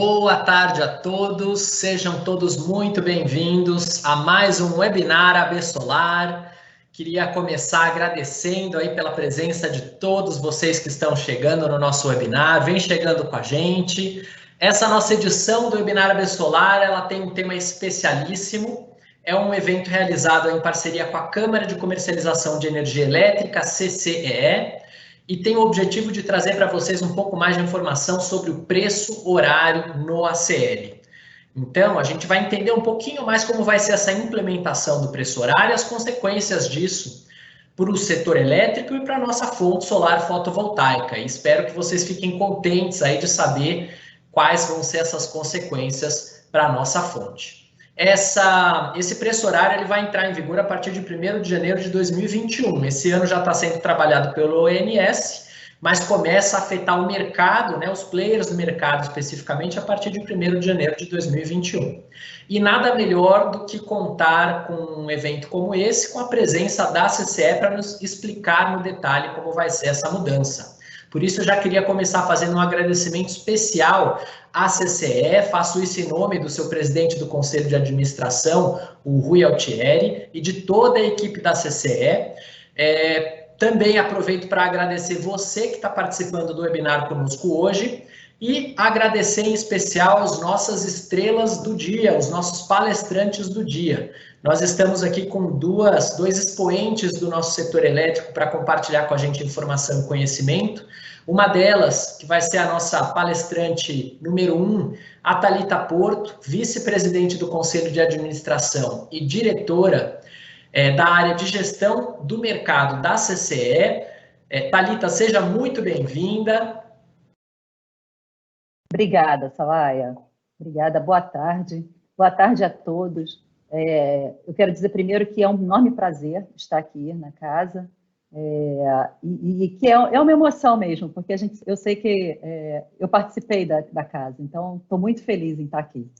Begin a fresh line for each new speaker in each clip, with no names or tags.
Boa tarde a todos, sejam todos muito bem-vindos a mais um webinar AB Solar. Queria começar agradecendo aí pela presença de todos vocês que estão chegando no nosso webinar, vem chegando com a gente. Essa nossa edição do webinar AB Solar, ela tem um tema especialíssimo, é um evento realizado em parceria com a Câmara de Comercialização de Energia Elétrica, CCEE, e tem o objetivo de trazer para vocês um pouco mais de informação sobre o preço horário no ACL. Então, a gente vai entender um pouquinho mais como vai ser essa implementação do preço horário e as consequências disso para o setor elétrico e para a nossa fonte solar fotovoltaica. E espero que vocês fiquem contentes aí de saber quais vão ser essas consequências para a nossa fonte. Esse preço horário ele vai entrar em vigor a partir de 1º de janeiro de 2021. Esse ano já está sendo trabalhado pelo ONS, mas começa a afetar o mercado, né, os players do mercado especificamente, a partir de 1º de janeiro de 2021. E nada melhor do que contar com um evento como esse, com a presença da CCE para nos explicar no detalhe como vai ser essa mudança. Por isso, eu já queria começar fazendo um agradecimento especial à CCE, faço isso em nome do seu presidente do Conselho de Administração, o Rui Altieri, e de toda a equipe da CCE. Também aproveito para agradecer você que está participando do webinar conosco hoje e agradecer em especial as nossas estrelas do dia, os nossos palestrantes do dia. Nós estamos aqui com dois expoentes do nosso setor elétrico para compartilhar com a gente informação e conhecimento. Uma delas, que vai ser a nossa palestrante número 1, a Thalita Porto, vice-presidente do Conselho de Administração e diretora da área de gestão do mercado da CCE. Thalita, seja muito bem-vinda.
Obrigada, Salaia. Obrigada, boa tarde. Boa tarde a todos. Eu quero dizer primeiro que é um enorme prazer estar aqui na casa, e que é uma emoção mesmo, porque eu sei que eu participei da casa, então estou muito feliz em estar aqui.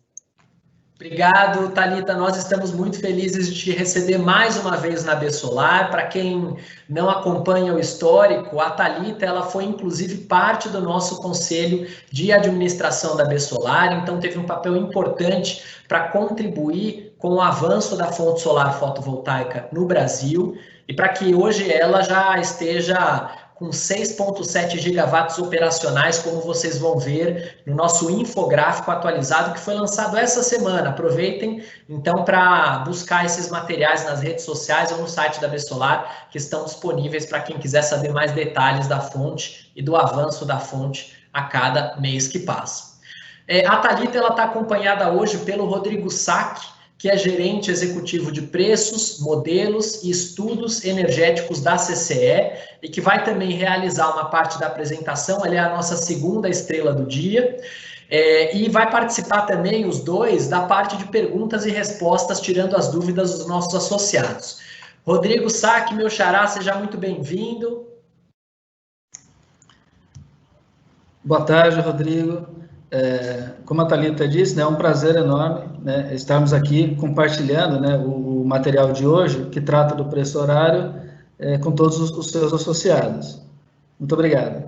Obrigado, Thalita. Nós estamos muito felizes de te receber mais uma vez na AB Solar. Para quem não acompanha o histórico, a Thalita ela foi inclusive parte do nosso conselho de administração da AB Solar, então teve um papel importante para contribuir com o avanço da fonte solar fotovoltaica no Brasil e para que hoje ela já esteja com 6,7 gigawatts operacionais, como vocês vão ver no nosso infográfico atualizado, que foi lançado essa semana. Aproveitem, então, para buscar esses materiais nas redes sociais ou no site da AB Solar, que estão disponíveis para quem quiser saber mais detalhes da fonte e do avanço da fonte a cada mês que passa. A Thalita está acompanhada hoje pelo Rodrigo Sack, que é gerente executivo de preços, modelos e estudos energéticos da CCE e que vai também realizar uma parte da apresentação, ele é a nossa segunda estrela do dia, e vai participar também os dois da parte de perguntas e respostas, tirando as dúvidas dos nossos associados. Rodrigo Sack, meu xará, seja muito bem-vindo.
Boa tarde, Rodrigo. Como a Thalita disse, né, é um prazer enorme, né, estarmos aqui compartilhando, né, o material de hoje, que trata do preço horário, com todos os seus associados. Muito obrigado.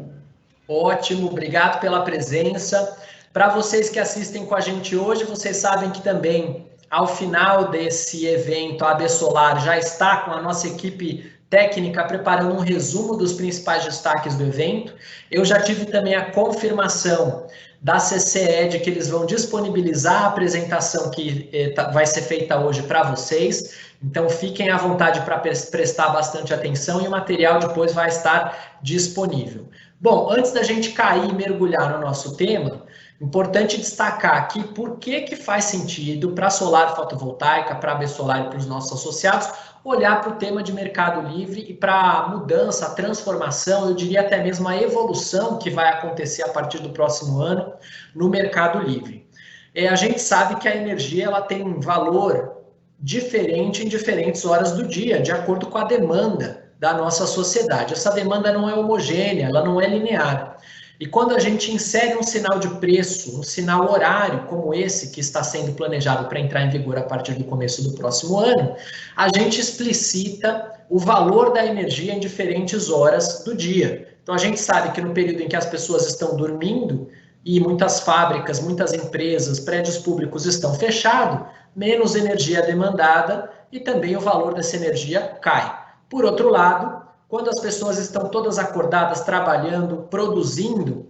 Ótimo, obrigado pela presença. Para vocês que assistem com a gente hoje, vocês sabem que também, ao final desse evento, a AB Solar já está com a nossa equipe técnica preparando um resumo dos principais destaques do evento. Eu já tive também a confirmação da CCE de que eles vão disponibilizar a apresentação que vai ser feita hoje para vocês. Então, fiquem à vontade para prestar bastante atenção e o material depois vai estar disponível. Bom, antes da gente cair e mergulhar no nosso tema, importante destacar aqui por que faz sentido para a solar fotovoltaica, para a AB Solar e para os nossos associados, olhar para o tema de mercado livre e para a mudança, a transformação, eu diria até mesmo a evolução que vai acontecer a partir do próximo ano no mercado livre. A gente sabe que a energia ela tem um valor diferente em diferentes horas do dia, de acordo com a demanda da nossa sociedade. Essa demanda não é homogênea, ela não é linear. E quando a gente insere um sinal de preço, um sinal horário como esse que está sendo planejado para entrar em vigor a partir do começo do próximo ano, a gente explicita o valor da energia em diferentes horas do dia. Então a gente sabe que no período em que as pessoas estão dormindo, e muitas fábricas, muitas empresas, prédios públicos estão fechados, menos energia é demandada e também o valor dessa energia cai. Por outro lado, quando as pessoas estão todas acordadas, trabalhando, produzindo,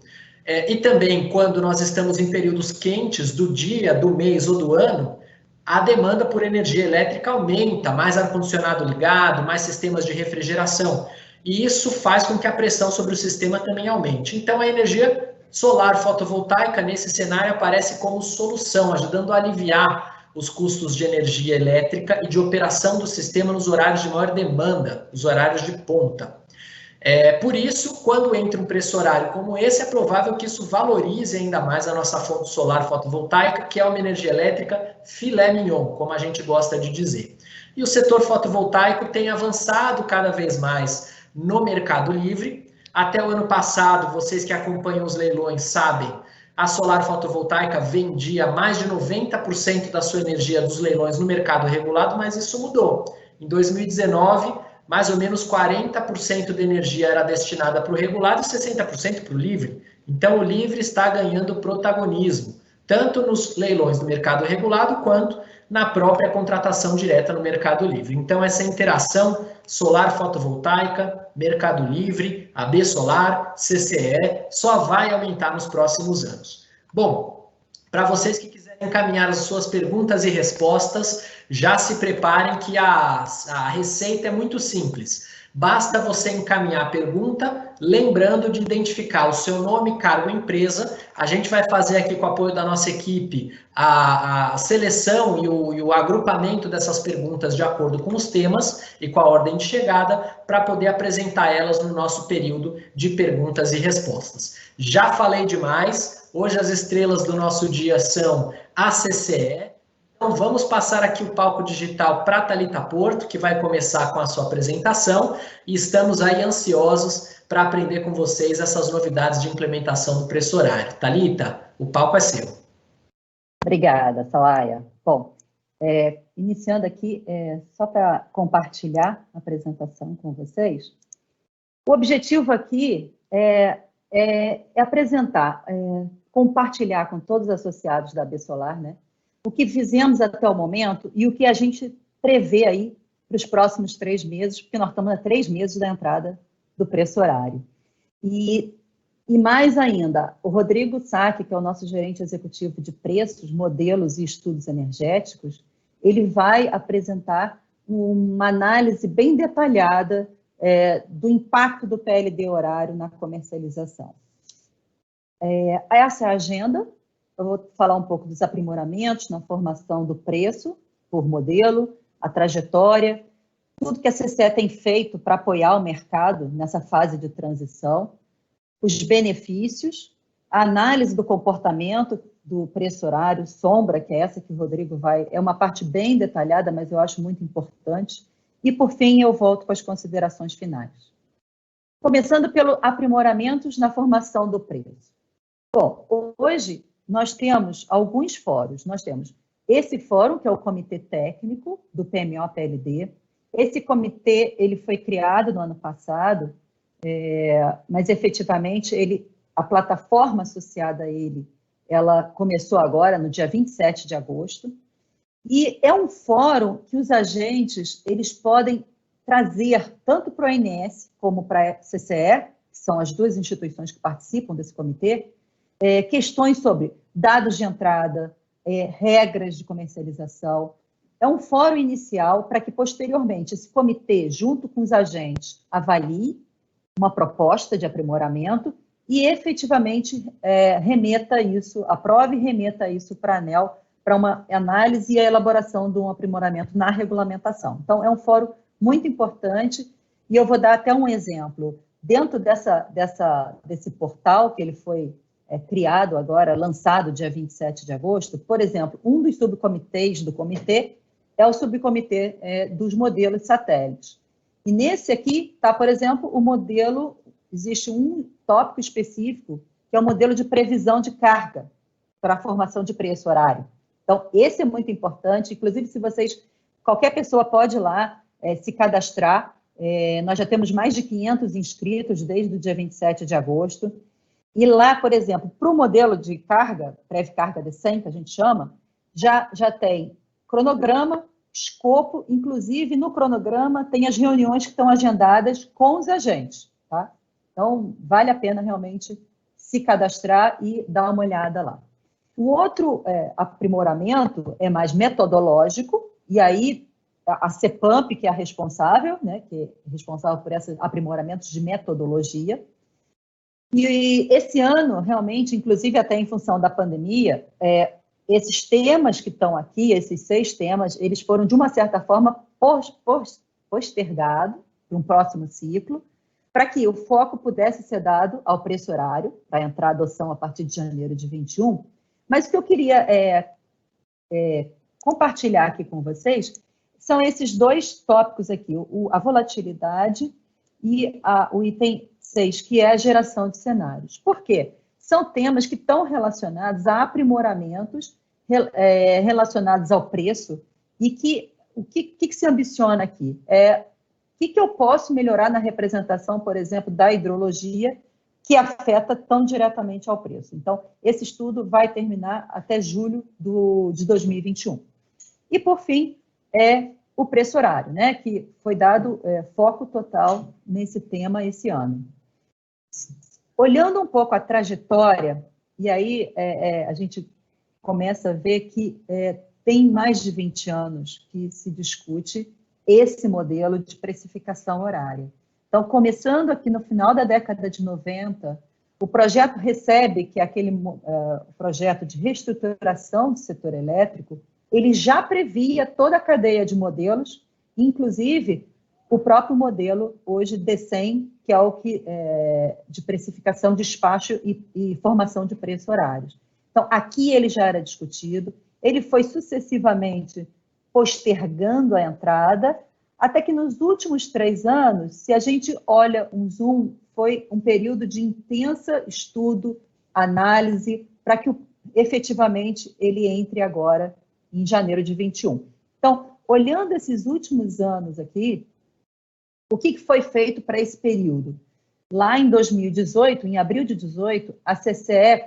e também quando nós estamos em períodos quentes do dia, do mês ou do ano, a demanda por energia elétrica aumenta, mais ar-condicionado ligado, mais sistemas de refrigeração. E isso faz com que a pressão sobre o sistema também aumente. Então, a energia solar fotovoltaica, nesse cenário, aparece como solução, ajudando a aliviar os custos de energia elétrica e de operação do sistema nos horários de maior demanda, os horários de ponta. Por isso, quando entra um preço horário como esse, é provável que isso valorize ainda mais a nossa fonte solar fotovoltaica, que é uma energia elétrica filé mignon, como a gente gosta de dizer. E o setor fotovoltaico tem avançado cada vez mais no mercado livre. Até o ano passado, vocês que acompanham os leilões sabem, a solar fotovoltaica vendia mais de 90% da sua energia dos leilões no mercado regulado, mas isso mudou. Em 2019, mais ou menos 40% da energia era destinada para o regulado e 60% para o livre. Então, o livre está ganhando protagonismo, tanto nos leilões do mercado regulado, quanto na própria contratação direta no mercado livre. Então, essa interação solar fotovoltaica, mercado livre, AB Solar, CCE, só vai aumentar nos próximos anos. Bom, para vocês que quiserem encaminhar as suas perguntas e respostas, já se preparem que a receita é muito simples. Basta você encaminhar a pergunta, lembrando de identificar o seu nome, cargo, empresa. A gente vai fazer aqui, com o apoio da nossa equipe, a seleção e o agrupamento dessas perguntas de acordo com os temas e com a ordem de chegada, para poder apresentar elas no nosso período de perguntas e respostas. Já falei demais, hoje as estrelas do nosso dia são a CCE. Então, vamos passar aqui o palco digital para a Thalita Porto, que vai começar com a sua apresentação, e estamos aí ansiosos para aprender com vocês essas novidades de implementação do preço horário. Thalita, o palco é seu.
Obrigada, Salaia. Bom, iniciando aqui, só para compartilhar a apresentação com vocês, o objetivo aqui é apresentar, compartilhar com todos os associados da AB Solar, né, o que fizemos até o momento e o que a gente prevê aí para os próximos 3 meses, porque nós estamos a 3 meses da entrada do preço horário. E mais ainda, o Rodrigo Sack, que é o nosso gerente executivo de preços, modelos e estudos energéticos, ele vai apresentar uma análise bem detalhada do impacto do PLD horário na comercialização. Essa é a agenda. Eu vou falar um pouco dos aprimoramentos na formação do preço por modelo, a trajetória, tudo que a CCE tem feito para apoiar o mercado nessa fase de transição, os benefícios, a análise do comportamento do preço horário, sombra, que é essa que o Rodrigo é uma parte bem detalhada, mas eu acho muito importante, e por fim eu volto com as considerações finais. Começando pelo aprimoramentos na formação do preço. Bom, hoje nós temos alguns fóruns. Nós temos esse fórum, que é o Comitê Técnico do PMO-PLD. Esse comitê ele foi criado no ano passado, mas efetivamente a plataforma associada a ele, ela começou agora, no dia 27 de agosto. E é um fórum que os agentes eles podem trazer tanto para o ONS como para a CCE, que são as duas instituições que participam desse comitê, questões sobre dados de entrada, regras de comercialização. É um fórum inicial para que, posteriormente, esse comitê, junto com os agentes, avalie uma proposta de aprimoramento e, efetivamente, remeta isso, aprove e remeta isso para a ANEEL, para uma análise e a elaboração de um aprimoramento na regulamentação. Então, é um fórum muito importante e eu vou dar até um exemplo. Dentro desse portal que ele foi criado agora, lançado dia 27 de agosto, por exemplo, um dos subcomitês do comitê é o subcomitê dos modelos satélites. E nesse aqui está, por exemplo, o modelo, existe um tópico específico, que é o modelo de previsão de carga para a formação de preço horário. Então, esse é muito importante, inclusive se qualquer pessoa pode ir lá se cadastrar, nós já temos mais de 500 inscritos desde o dia 27 de agosto, E lá, por exemplo, para o modelo de carga, breve carga D100, que a gente chama, já tem cronograma, escopo, inclusive no cronograma tem as reuniões que estão agendadas com os agentes, tá? Então, vale a pena realmente se cadastrar e dar uma olhada lá. O outro aprimoramento é mais metodológico, e aí a CEPAMP, que é a responsável, né, que é responsável por esses aprimoramentos de metodologia. E esse ano, realmente, inclusive até em função da pandemia, esses temas que estão aqui, esses 6 temas, eles foram, de uma certa forma, postergados para um próximo ciclo, para que o foco pudesse ser dado ao preço horário, para entrar a adoção a partir de janeiro de 21. Mas o que eu queria compartilhar aqui com vocês são esses 2 tópicos aqui, a volatilidade e o item 6, que é a geração de cenários. Por quê? São temas que estão relacionados a aprimoramentos relacionados ao preço e que o que se ambiciona aqui? O que eu posso melhorar na representação, por exemplo, da hidrologia, que afeta tão diretamente ao preço. Então, esse estudo vai terminar até julho de 2021. E, por fim, o preço horário, né, que foi dado foco total nesse tema esse ano. Olhando um pouco a trajetória, e aí a gente começa a ver que tem mais de 20 anos que se discute esse modelo de precificação horária. Então, começando aqui no final da década de 90, o projeto RECEB, que é aquele projeto de reestruturação do setor elétrico, ele já previa toda a cadeia de modelos, inclusive o próprio modelo hoje D100, que é o de precificação, despacho e formação de preços horários. Então, aqui ele já era discutido, ele foi sucessivamente postergando a entrada, até que nos últimos 3 anos, se a gente olha um zoom, foi um período de intensa estudo, análise, para que efetivamente ele entre agora em janeiro de 21. Então, olhando esses últimos anos aqui, o que foi feito para esse período? Lá em 2018, em abril de 2018, a CCE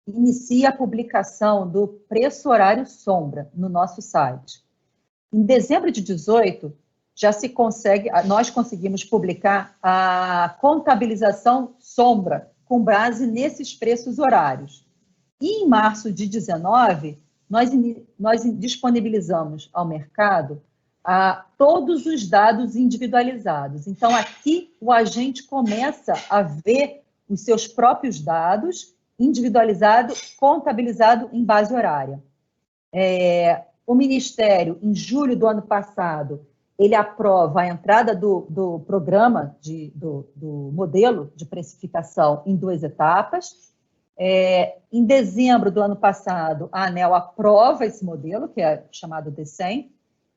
inicia a publicação do preço horário sombra no nosso site. Em dezembro de 2018, nós conseguimos publicar a contabilização sombra com base nesses preços horários. E em março de 2019, nós disponibilizamos ao mercado todos os dados individualizados. Então, aqui o agente começa a ver os seus próprios dados individualizado, contabilizado em base horária. O Ministério, em julho do ano passado, ele aprova a entrada do programa, do modelo de precificação em 2 etapas. Em dezembro do ano passado, a ANEEL aprova esse modelo, que é chamado D100,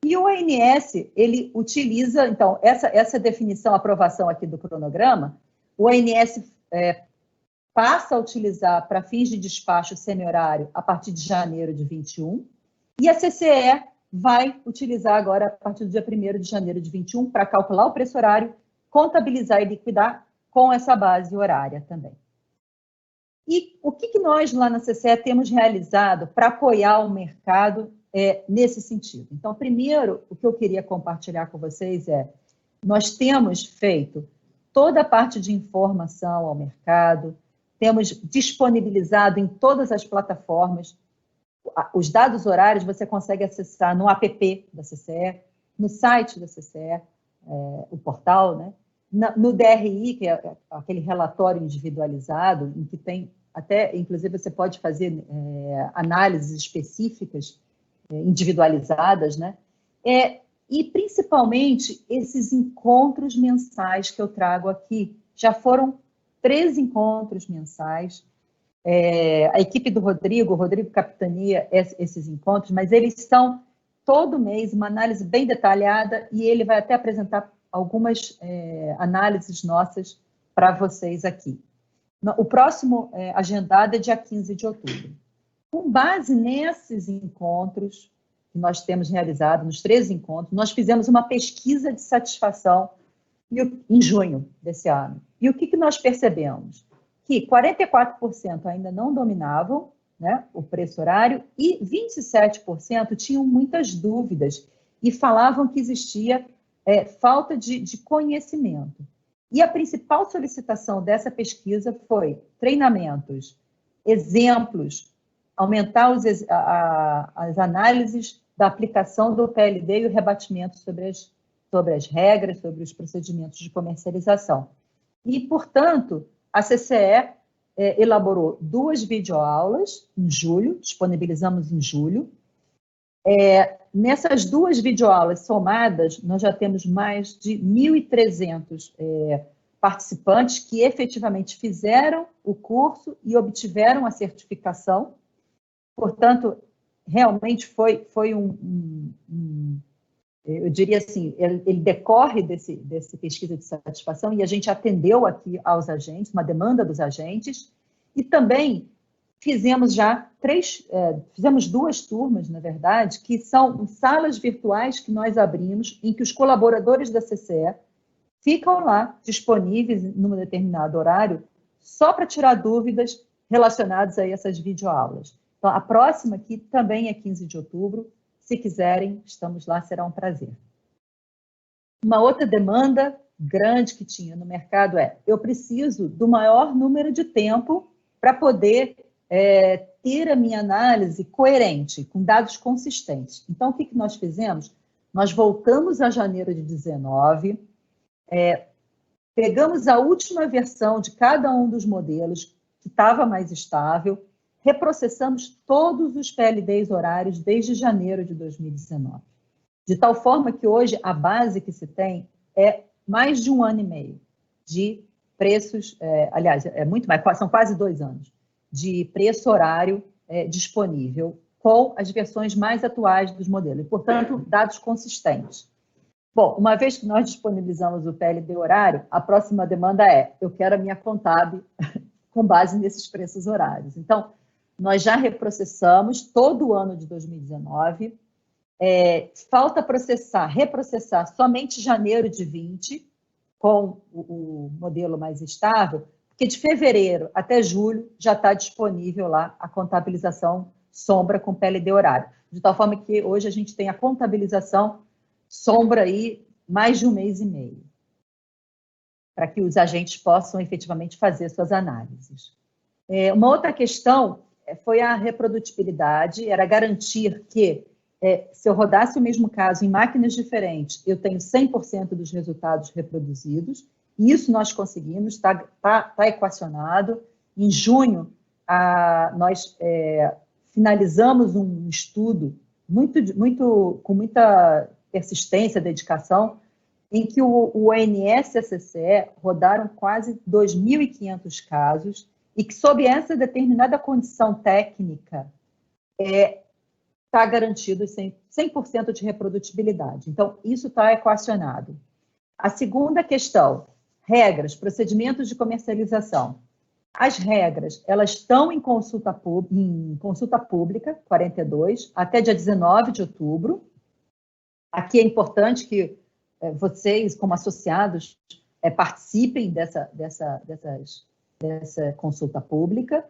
e o ANS, ele utiliza, então, essa definição, aprovação aqui do cronograma, o ANS passa a utilizar para fins de despacho semi-horário a partir de janeiro de 21, e a CCE vai utilizar agora, a partir do dia 1º de janeiro de 21, para calcular o preço horário, contabilizar e liquidar com essa base horária também. E o que nós lá na CCE temos realizado para apoiar o mercado nesse sentido? Então, primeiro, o que eu queria compartilhar com vocês nós temos feito toda a parte de informação ao mercado, temos disponibilizado em todas as plataformas. Os dados horários você consegue acessar no app da CCE, no site da CCE, o portal, né? No DRI, que é aquele relatório individualizado, em que tem até, inclusive, você pode fazer análises específicas, individualizadas, né? E, principalmente, esses encontros mensais que eu trago aqui. Já foram 3 encontros mensais. A equipe do Rodrigo capitania esses encontros, mas eles são, todo mês, uma análise bem detalhada, e ele vai até apresentar algumas análises nossas para vocês aqui. O próximo agendado é dia 15 de outubro. Com base nesses encontros que nós temos realizado, nos 3 encontros, nós fizemos uma pesquisa de satisfação em junho desse ano. E o que nós percebemos? que 44% ainda não dominavam, né, o preço horário, e 27% tinham muitas dúvidas e falavam que existia falta de conhecimento. E a principal solicitação dessa pesquisa foi treinamentos, exemplos, aumentar as análises da aplicação do PLD e o rebatimento sobre as regras, sobre os procedimentos de comercialização. E, portanto, a CCE elaborou 2 videoaulas em julho, disponibilizamos em julho. Nessas 2 videoaulas somadas, nós já temos mais de 1.300 participantes que efetivamente fizeram o curso e obtiveram a certificação. Portanto, realmente foi eu diria assim, ele decorre desse pesquisa de satisfação, e a gente atendeu aqui aos agentes, uma demanda dos agentes, e também fizemos fizemos 2 turmas, na verdade, que são salas virtuais que nós abrimos, em que os colaboradores da CCE ficam lá disponíveis num determinado horário, só para tirar dúvidas relacionadas a essas videoaulas. Então, a próxima aqui também é 15 de outubro, se quiserem, estamos lá, será um prazer. Uma outra demanda grande que tinha no mercado eu preciso do maior número de tempo para poder ter a minha análise coerente, com dados consistentes. Então, o que nós fizemos? Nós voltamos a janeiro de 19, pegamos a última versão de cada um dos modelos, que estava mais estável, reprocessamos todos os PLDs horários desde janeiro de 2019. De tal forma que hoje a base que se tem é mais de 1 ano e meio de preços, aliás, muito mais, são quase 2 anos, de preço horário disponível com as versões mais atuais dos modelos, e, portanto, dados consistentes. Bom, uma vez que nós disponibilizamos o PLD horário, a próxima demanda eu quero a minha contábil com base nesses preços horários. Então, nós já reprocessamos todo o ano de 2019, falta reprocessar somente janeiro de 20, com o modelo mais estável, porque de fevereiro até julho já está disponível lá a contabilização sombra com PLD horário. De tal forma que hoje a gente tem a contabilização sombra aí mais de 1 mês e meio, para que os agentes possam efetivamente fazer suas análises. Uma outra questão foi a reprodutibilidade, era garantir que, se eu rodasse o mesmo caso em máquinas diferentes, eu tenho 100% dos resultados reproduzidos, e isso nós conseguimos, está equacionado. Em junho, nós finalizamos um estudo com muita persistência, dedicação, em que o ONS e a CCE rodaram quase 2.500 casos, e que, sob essa determinada condição técnica, está garantido 100% de reprodutibilidade. Então, isso está equacionado. A segunda questão, regras, procedimentos de comercialização. As regras, elas estão em consulta pública, 42, até dia 19 de outubro. Aqui é importante que vocês, como associados, participem dessa consulta pública.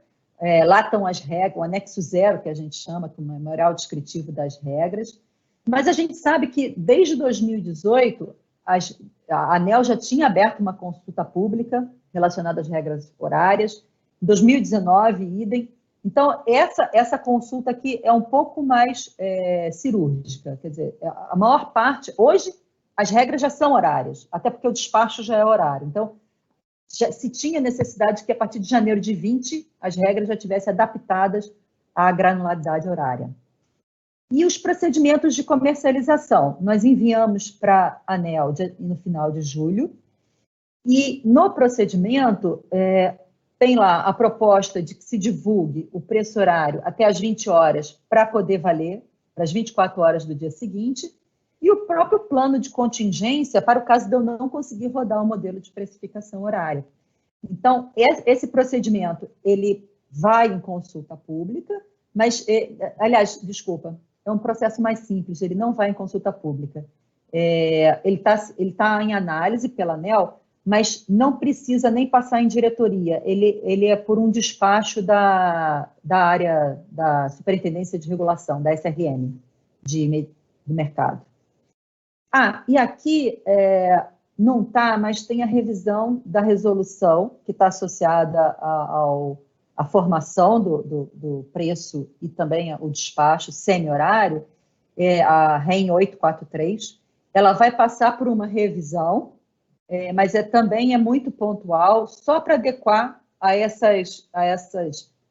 Lá estão as regras, o anexo 0, que a gente chama, que é o memorial descritivo das regras. Mas a gente sabe que, desde 2018, a ANEEL já tinha aberto uma consulta pública relacionada às regras horárias. Em 2019, idem. Então, essa consulta aqui é um pouco mais cirúrgica. Quer dizer, a maior parte... Hoje, as regras já são horárias, até porque o despacho já é horário. Então, se tinha necessidade que, a partir de janeiro de 20, as regras já tivessem adaptadas à granularidade horária. E os procedimentos de comercialização, nós enviamos para a ANEEL no final de julho, e no procedimento tem lá a proposta de que se divulgue o preço horário até às 20 horas para poder valer, para as 24 horas do dia seguinte, e o próprio plano de contingência para o caso de eu não conseguir rodar o modelo de precificação horária. Então, esse procedimento, ele vai em consulta pública, mas, aliás, desculpa, é um processo mais simples, ele não vai em consulta pública. Ele tá em análise pela ANEEL, mas não precisa nem passar em diretoria, ele é por um despacho da área da Superintendência de Regulação, da SRM, do mercado. E aqui não está, mas tem a revisão da resolução que está associada à formação do preço e também o despacho semi-horário, a REN 843. Ela vai passar por uma revisão, mas também é muito pontual, só para adequar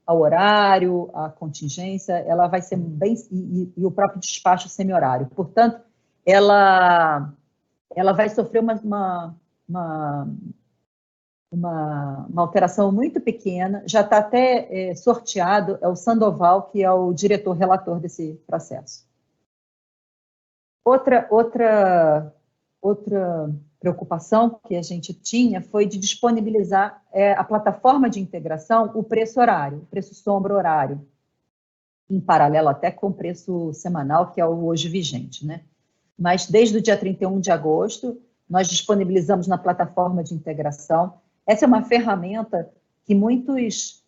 ao horário, à contingência, ela vai ser bem... E o próprio despacho semi-horário. Portanto, ela vai sofrer uma alteração muito pequena, já está até sorteado, é o Sandoval, que é o diretor-relator desse processo. Outra preocupação que a gente tinha foi de disponibilizar a plataforma de integração, o preço horário, o preço sombra horário, em paralelo até com o preço semanal, que é o hoje vigente, né? Mas desde o dia 31 de agosto, nós disponibilizamos na plataforma de integração. Essa é uma ferramenta que muitos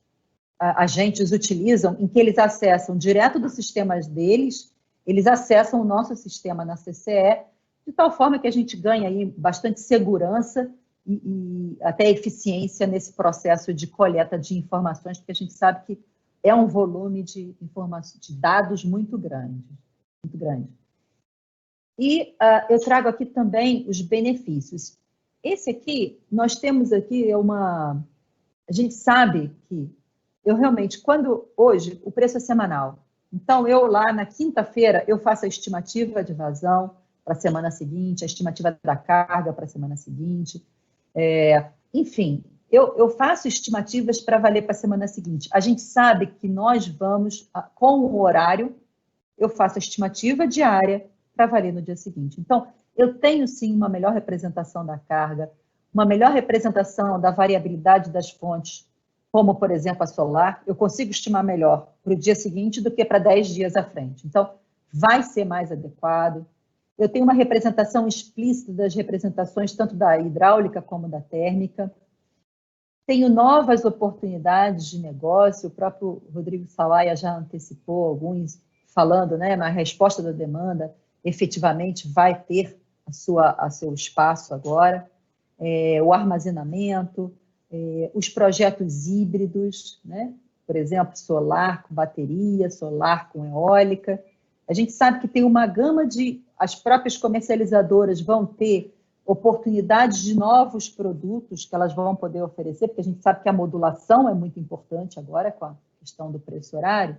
agentes utilizam, em que eles acessam direto dos sistemas deles, eles acessam o nosso sistema na CCE, de tal forma que a gente ganha aí bastante segurança e até eficiência nesse processo de coleta de informações, porque a gente sabe que é um volume de dados muito grande, muito grande. E eu trago aqui também os benefícios. Esse aqui, nós temos aqui a gente sabe que hoje o preço é semanal. Então, eu lá na quinta-feira, eu faço a estimativa de vazão para a semana seguinte, a estimativa da carga para a semana seguinte. Enfim, eu faço estimativas para valer para a semana seguinte. A gente sabe que nós vamos, com o horário, eu faço a estimativa diária para valer no dia seguinte. Então, eu tenho, sim, uma melhor representação da carga, uma melhor representação da variabilidade das fontes, como, por exemplo, a solar, eu consigo estimar melhor para o dia seguinte do que para 10 dias à frente. Então, vai ser mais adequado. Eu tenho uma representação explícita das representações, tanto da hidráulica como da térmica. Tenho novas oportunidades de negócio, o próprio Rodrigo Salaia já antecipou alguns, falando, né, na resposta da demanda, efetivamente vai ter seu espaço agora. O armazenamento, os projetos híbridos, né? Por exemplo, solar com bateria, solar com eólica. A gente sabe que tem uma gama as próprias comercializadoras vão ter oportunidades de novos produtos que elas vão poder oferecer, porque a gente sabe que a modulação é muito importante agora com a questão do preço horário.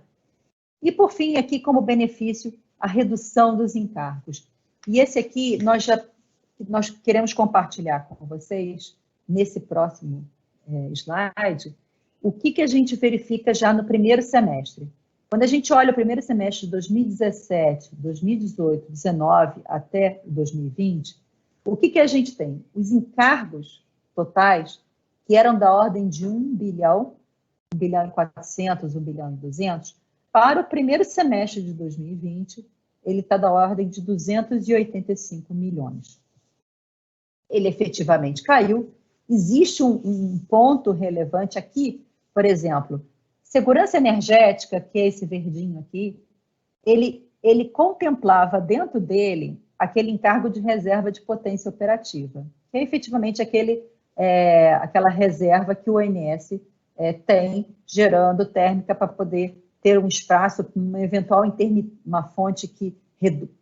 E, por fim, aqui como benefício, a redução dos encargos. E esse aqui nós queremos compartilhar com vocês, nesse próximo slide, o que a gente verifica já no primeiro semestre. Quando a gente olha o primeiro semestre de 2017, 2018, 2019 até 2020, o que a gente tem? Os encargos totais, que eram da ordem de 1 bilhão, 1 bilhão e 400, 1 bilhão e 200, para o primeiro semestre de 2020, ele está da ordem de 285 milhões. Ele efetivamente caiu. Existe um ponto relevante aqui, por exemplo, segurança energética, que é esse verdinho aqui, ele contemplava dentro dele aquele encargo de reserva de potência operativa, que é efetivamente aquela reserva que o ONS tem, gerando térmica para poder ter um espaço, uma eventual uma fonte que,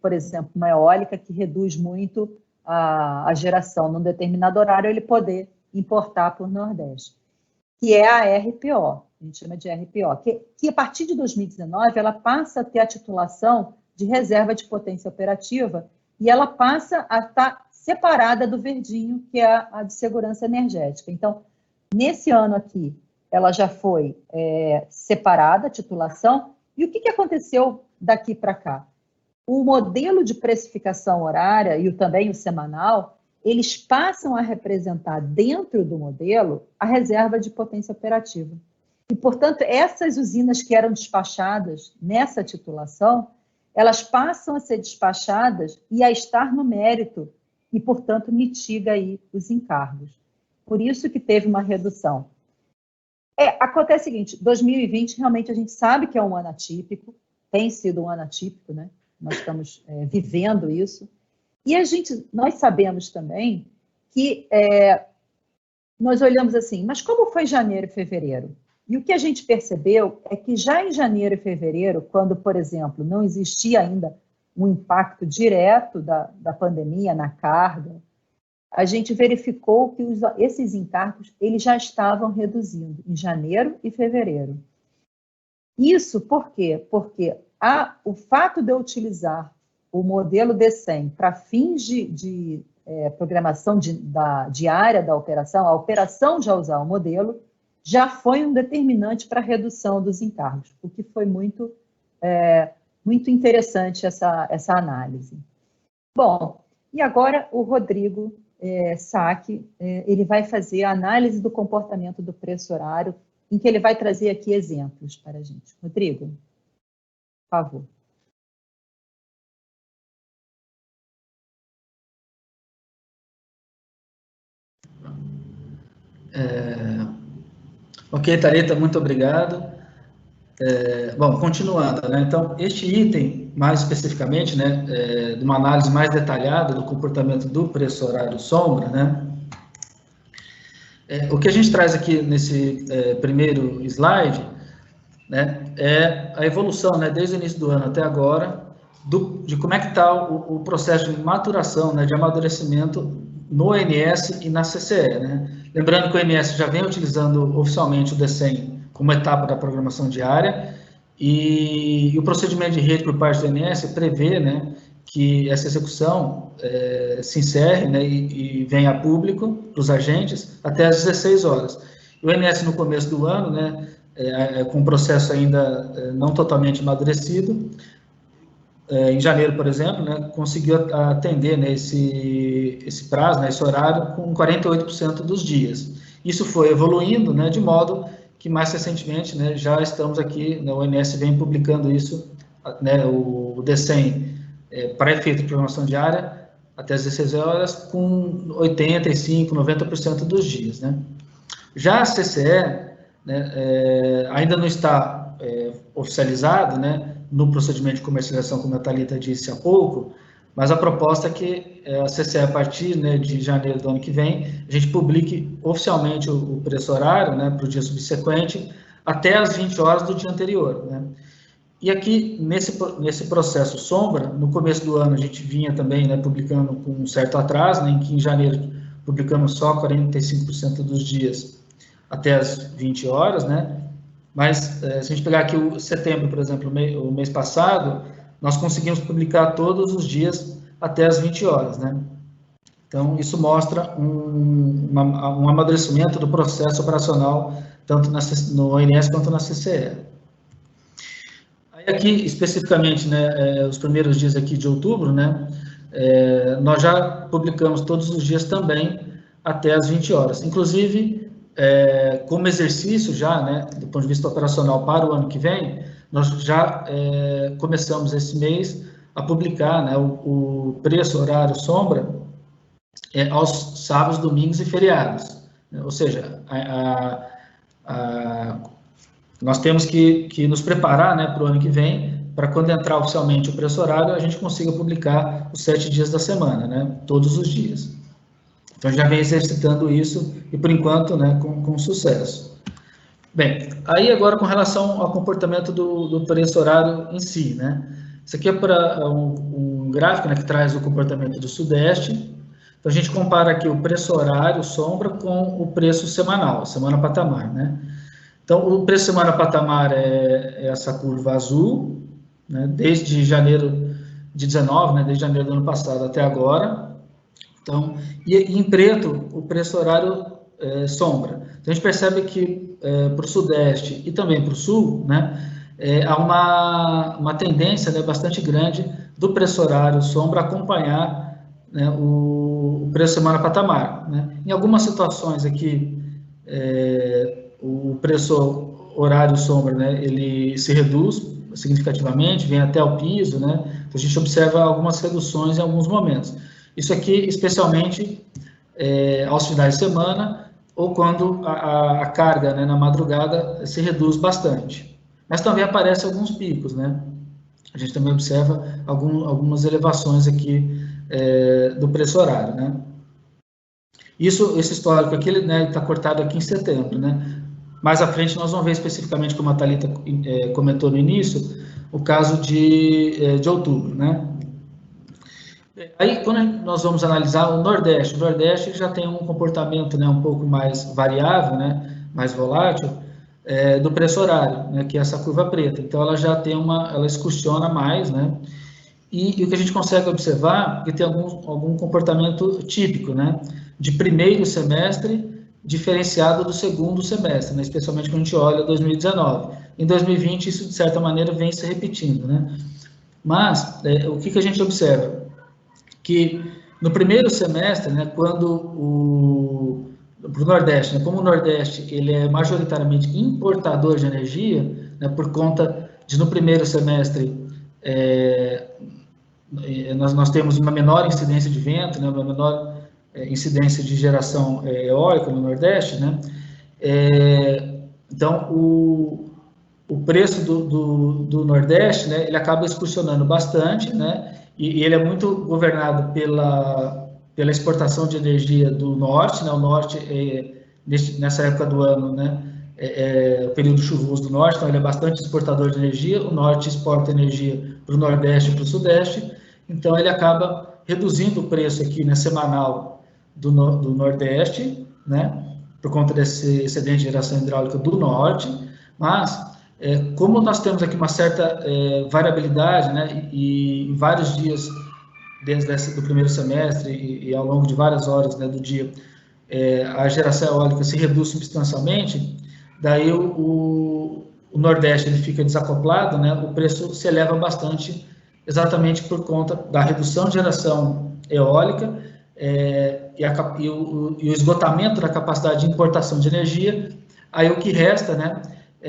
por exemplo, uma eólica que reduz muito a geração num determinado horário, ele poder importar para o Nordeste, que é a RPO, a gente chama de RPO, que a partir de 2019 ela passa a ter a titulação de reserva de potência operativa e ela passa a estar separada do verdinho, que é a de segurança energética. Então, nesse ano aqui, ela já foi separada, a titulação, e o que aconteceu daqui para cá? O modelo de precificação horária e também o semanal, eles passam a representar dentro do modelo a reserva de potência operativa. E, portanto, essas usinas que eram despachadas nessa titulação, elas passam a ser despachadas e a estar no mérito e, portanto, mitiga aí os encargos. por isso que teve uma redução. Acontece o seguinte, 2020 realmente a gente sabe que é um ano atípico, tem sido um ano atípico, né? Nós estamos vivendo isso, e nós sabemos também que nós olhamos assim, mas como foi janeiro e fevereiro? E o que a gente percebeu é que já em janeiro e fevereiro, quando, por exemplo, não existia ainda um impacto direto da pandemia na carga, a gente verificou que esses encargos eles já estavam reduzindo em janeiro e fevereiro. Isso por quê? Porque o fato de eu utilizar o modelo D100 para fins de programação diária da operação, a operação já usar o modelo, já foi um determinante para a redução dos encargos, o que foi muito interessante essa análise. Bom, e agora o Rodrigo Sack, ele vai fazer a análise do comportamento do preço horário, em que ele vai trazer aqui exemplos para a gente. Rodrigo, por favor.
Ok, Thalita, muito obrigado. Bom, continuando, né? Então, este item, mais especificamente, né, de uma análise mais detalhada do comportamento do preço horário sombra, né? O que a gente traz aqui nesse primeiro slide, né, é a evolução, né, desde o início do ano até agora, de como é que está o processo de maturação, né, de amadurecimento no ONS e na CCE, né? Lembrando que o ONS já vem utilizando oficialmente o D100 como etapa da programação diária, e o procedimento de rede por parte do ONS prevê, né, que essa execução se encerre, né, e venha a público para os agentes até às 16 horas. O ONS, no começo do ano, né, com o processo ainda não totalmente amadurecido, em janeiro, por exemplo, né, conseguiu atender, né, esse prazo, né, esse horário, com 48% dos dias. Isso foi evoluindo, né, de modo que mais recentemente, né, já estamos aqui, né, o ONS vem publicando isso, né, o D100 para efeito de programação diária até as 16 horas com 85%, 90% dos dias, né. Já a CCE, né, ainda não está oficializado, né, no procedimento de comercialização, como a Thalita disse há pouco, mas a proposta é que a CCE, a partir, né, de janeiro do ano que vem, a gente publique oficialmente o preço horário, né, para o dia subsequente, até as 20 horas do dia anterior, né. E aqui, nesse processo sombra, no começo do ano a gente vinha também, né, publicando com um certo atraso, né, em que em janeiro publicamos só 45% dos dias até as 20 horas, né, mas se a gente pegar aqui o setembro, por exemplo, o mês passado, nós conseguimos publicar todos os dias até as 20 horas, né? Então, isso mostra um amadurecimento do processo operacional, tanto no ONS quanto na CCE. Aí aqui, especificamente, né, os primeiros dias aqui de outubro, né, nós já publicamos todos os dias também até as 20 horas. Inclusive, como exercício já, né, do ponto de vista operacional para o ano que vem, nós já começamos esse mês a publicar, né, o preço horário sombra aos sábados, domingos e feriados. Ou seja, nós temos que nos preparar, né, para o ano que vem, para quando entrar oficialmente o preço horário, a gente consiga publicar os 7 dias da semana, né, todos os dias. Então, já vem exercitando isso e, por enquanto, né, com sucesso. Bem, aí agora com relação ao comportamento do preço horário em si, né? Isso aqui é para um gráfico, né, que traz o comportamento do Sudeste. Então, a gente compara aqui o preço horário sombra com o preço semanal, semana patamar, né? Então, o preço semana patamar é essa curva azul, né, desde janeiro de 19, né, desde janeiro do ano passado até agora. Então, e em preto, o preço horário sombra. Então, a gente percebe que para o Sudeste e também para o Sul, né, há uma tendência, né, bastante grande do preço horário sombra acompanhar, né, o preço semana patamar, né. Em algumas situações aqui, o preço horário sombra, né, ele se reduz significativamente, vem até o piso, né. Então, a gente observa algumas reduções em alguns momentos. Isso aqui, especialmente aos finais de semana ou quando a carga, né, na madrugada se reduz bastante. Mas também aparecem alguns picos, né? A gente também observa algumas elevações aqui do preço horário, né? Esse histórico aqui, né, está cortado aqui em setembro, né? Mais à frente nós vamos ver especificamente, como a Thalita comentou no início, o caso de outubro, né? Aí, quando nós vamos analisar o Nordeste já tem um comportamento, né, um pouco mais variável, né, mais volátil, do preço horário, né, que é essa curva preta. Então, ela já tem ela excursiona mais, né, e o que a gente consegue observar é que tem algum comportamento típico, né, de primeiro semestre diferenciado do segundo semestre, né, especialmente quando a gente olha 2019. Em 2020, isso, de certa maneira, vem se repetindo, né. Mas, o que a gente observa? Que no primeiro semestre, né, quando para o Nordeste, né, como o Nordeste ele é majoritariamente importador de energia, né, por conta de no primeiro semestre nós temos uma menor incidência de vento, né, uma menor incidência de geração eólica no Nordeste, né, então o preço do Nordeste, né, ele acaba excursionando bastante, né, e ele é muito governado pela exportação de energia do Norte, né, o Norte, nessa época do ano, né, o período chuvoso do Norte, então ele é bastante exportador de energia, o Norte exporta energia para o Nordeste e para o Sudeste, então ele acaba reduzindo o preço aqui, né, semanal do Nordeste, né, por conta desse excedente de geração hidráulica do Norte, mas como nós temos aqui uma certa variabilidade, né, e vários dias desde do primeiro semestre e ao longo de várias horas, né, do dia, a geração eólica se reduz substancialmente, daí o Nordeste ele fica desacoplado, né, o preço se eleva bastante exatamente por conta da redução de geração eólica e o esgotamento da capacidade de importação de energia. Aí o que resta, né,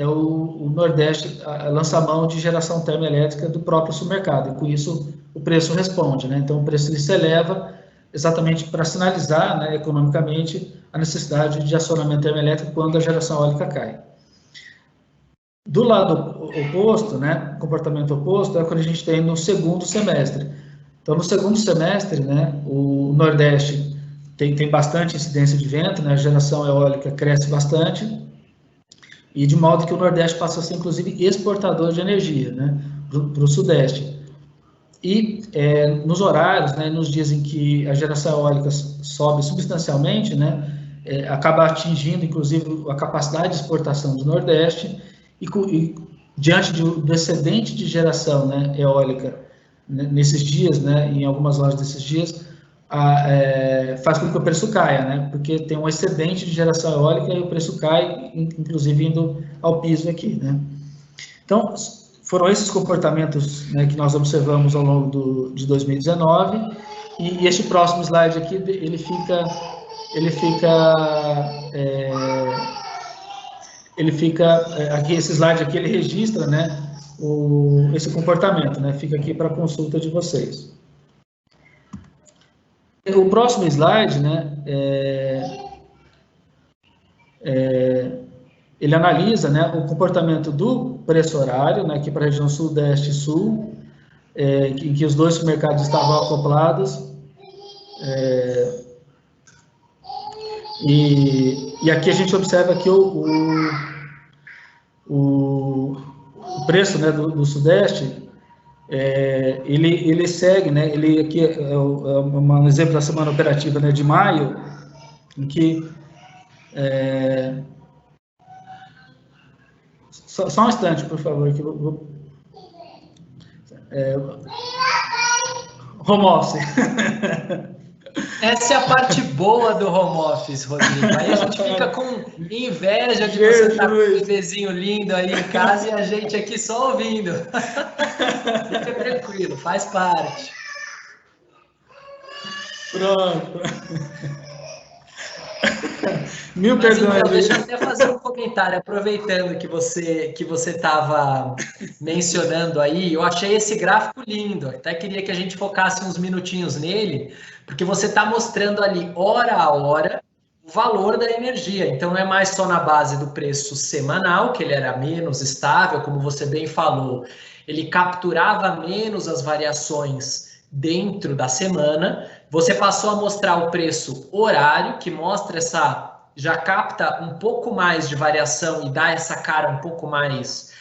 o Nordeste lança mão de geração termoelétrica do próprio submercado, e com isso o preço responde, né? Então o preço ele se eleva exatamente para sinalizar, né, economicamente a necessidade de acionamento termoelétrico quando a geração eólica cai. Do lado oposto, né, comportamento oposto, é quando a gente tem no segundo semestre. Então no segundo semestre, né, o Nordeste tem bastante incidência de vento, né, a geração eólica cresce bastante, e de modo que o Nordeste passa a ser, inclusive, exportador de energia, né, para o Sudeste. E nos horários, né, nos dias em que a geração eólica sobe substancialmente, né, acaba atingindo, inclusive, a capacidade de exportação do Nordeste, e diante do excedente de geração, né, eólica nesses dias, né, em algumas horas desses dias, faz com que o preço caia, né? Porque tem um excedente de geração eólica e o preço cai, inclusive indo ao piso aqui, né? Então, foram esses comportamentos, né, que nós observamos ao longo de 2019, e este próximo slide aqui, aqui, esse slide aqui, ele registra, né, esse comportamento, né? Fica aqui para consulta de vocês. O próximo slide, né, ele analisa, né, o comportamento do preço horário, né, aqui para a região Sudeste e Sul, em que os dois supermercados estavam acoplados, e aqui a gente observa que o preço, né, do Sudeste, ele segue, né, ele aqui é um exemplo da semana operativa, né, de maio, em que só um instante, por favor, que home office.
Essa é a parte boa do home office, Rodrigo. Aí a gente fica com inveja de você estar com um bebezinho lindo aí em casa e a gente aqui só ouvindo. Fica tranquilo, faz parte.
Pronto. Mil perdões.
Então, deixa eu até fazer um comentário, aproveitando que você estava mencionando aí, eu achei esse gráfico lindo, até queria que a gente focasse uns minutinhos nele, porque você está mostrando ali, hora a hora, o valor da energia. Então, não é mais só na base do preço semanal, que ele era menos estável, como você bem falou, ele capturava menos as variações dentro da semana. Você passou a mostrar o preço horário, que mostra já capta um pouco mais de variação e dá essa cara um pouco mais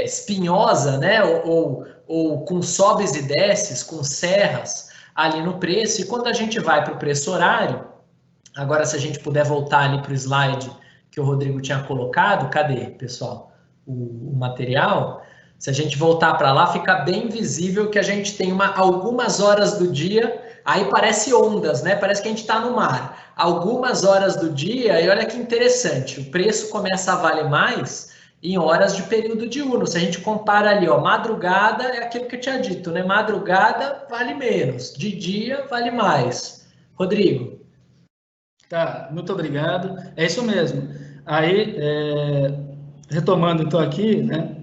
espinhosa, né? Ou com sobes e desces, com serras ali no preço. E quando a gente vai para o preço horário, agora se a gente puder voltar ali para o slide que o Rodrigo tinha colocado, cadê, pessoal, o material? Se a gente voltar para lá, fica bem visível que a gente tem algumas horas do dia, aí parece ondas, né? Parece que a gente está no mar. Algumas horas do dia, e olha que interessante, o preço começa a valer mais em horas de período diurno. Se a gente compara ali, ó, madrugada é aquilo que eu tinha dito, né? Madrugada vale menos, de dia vale mais. Rodrigo.
Tá, muito obrigado. É isso mesmo. Aí, retomando então aqui, né?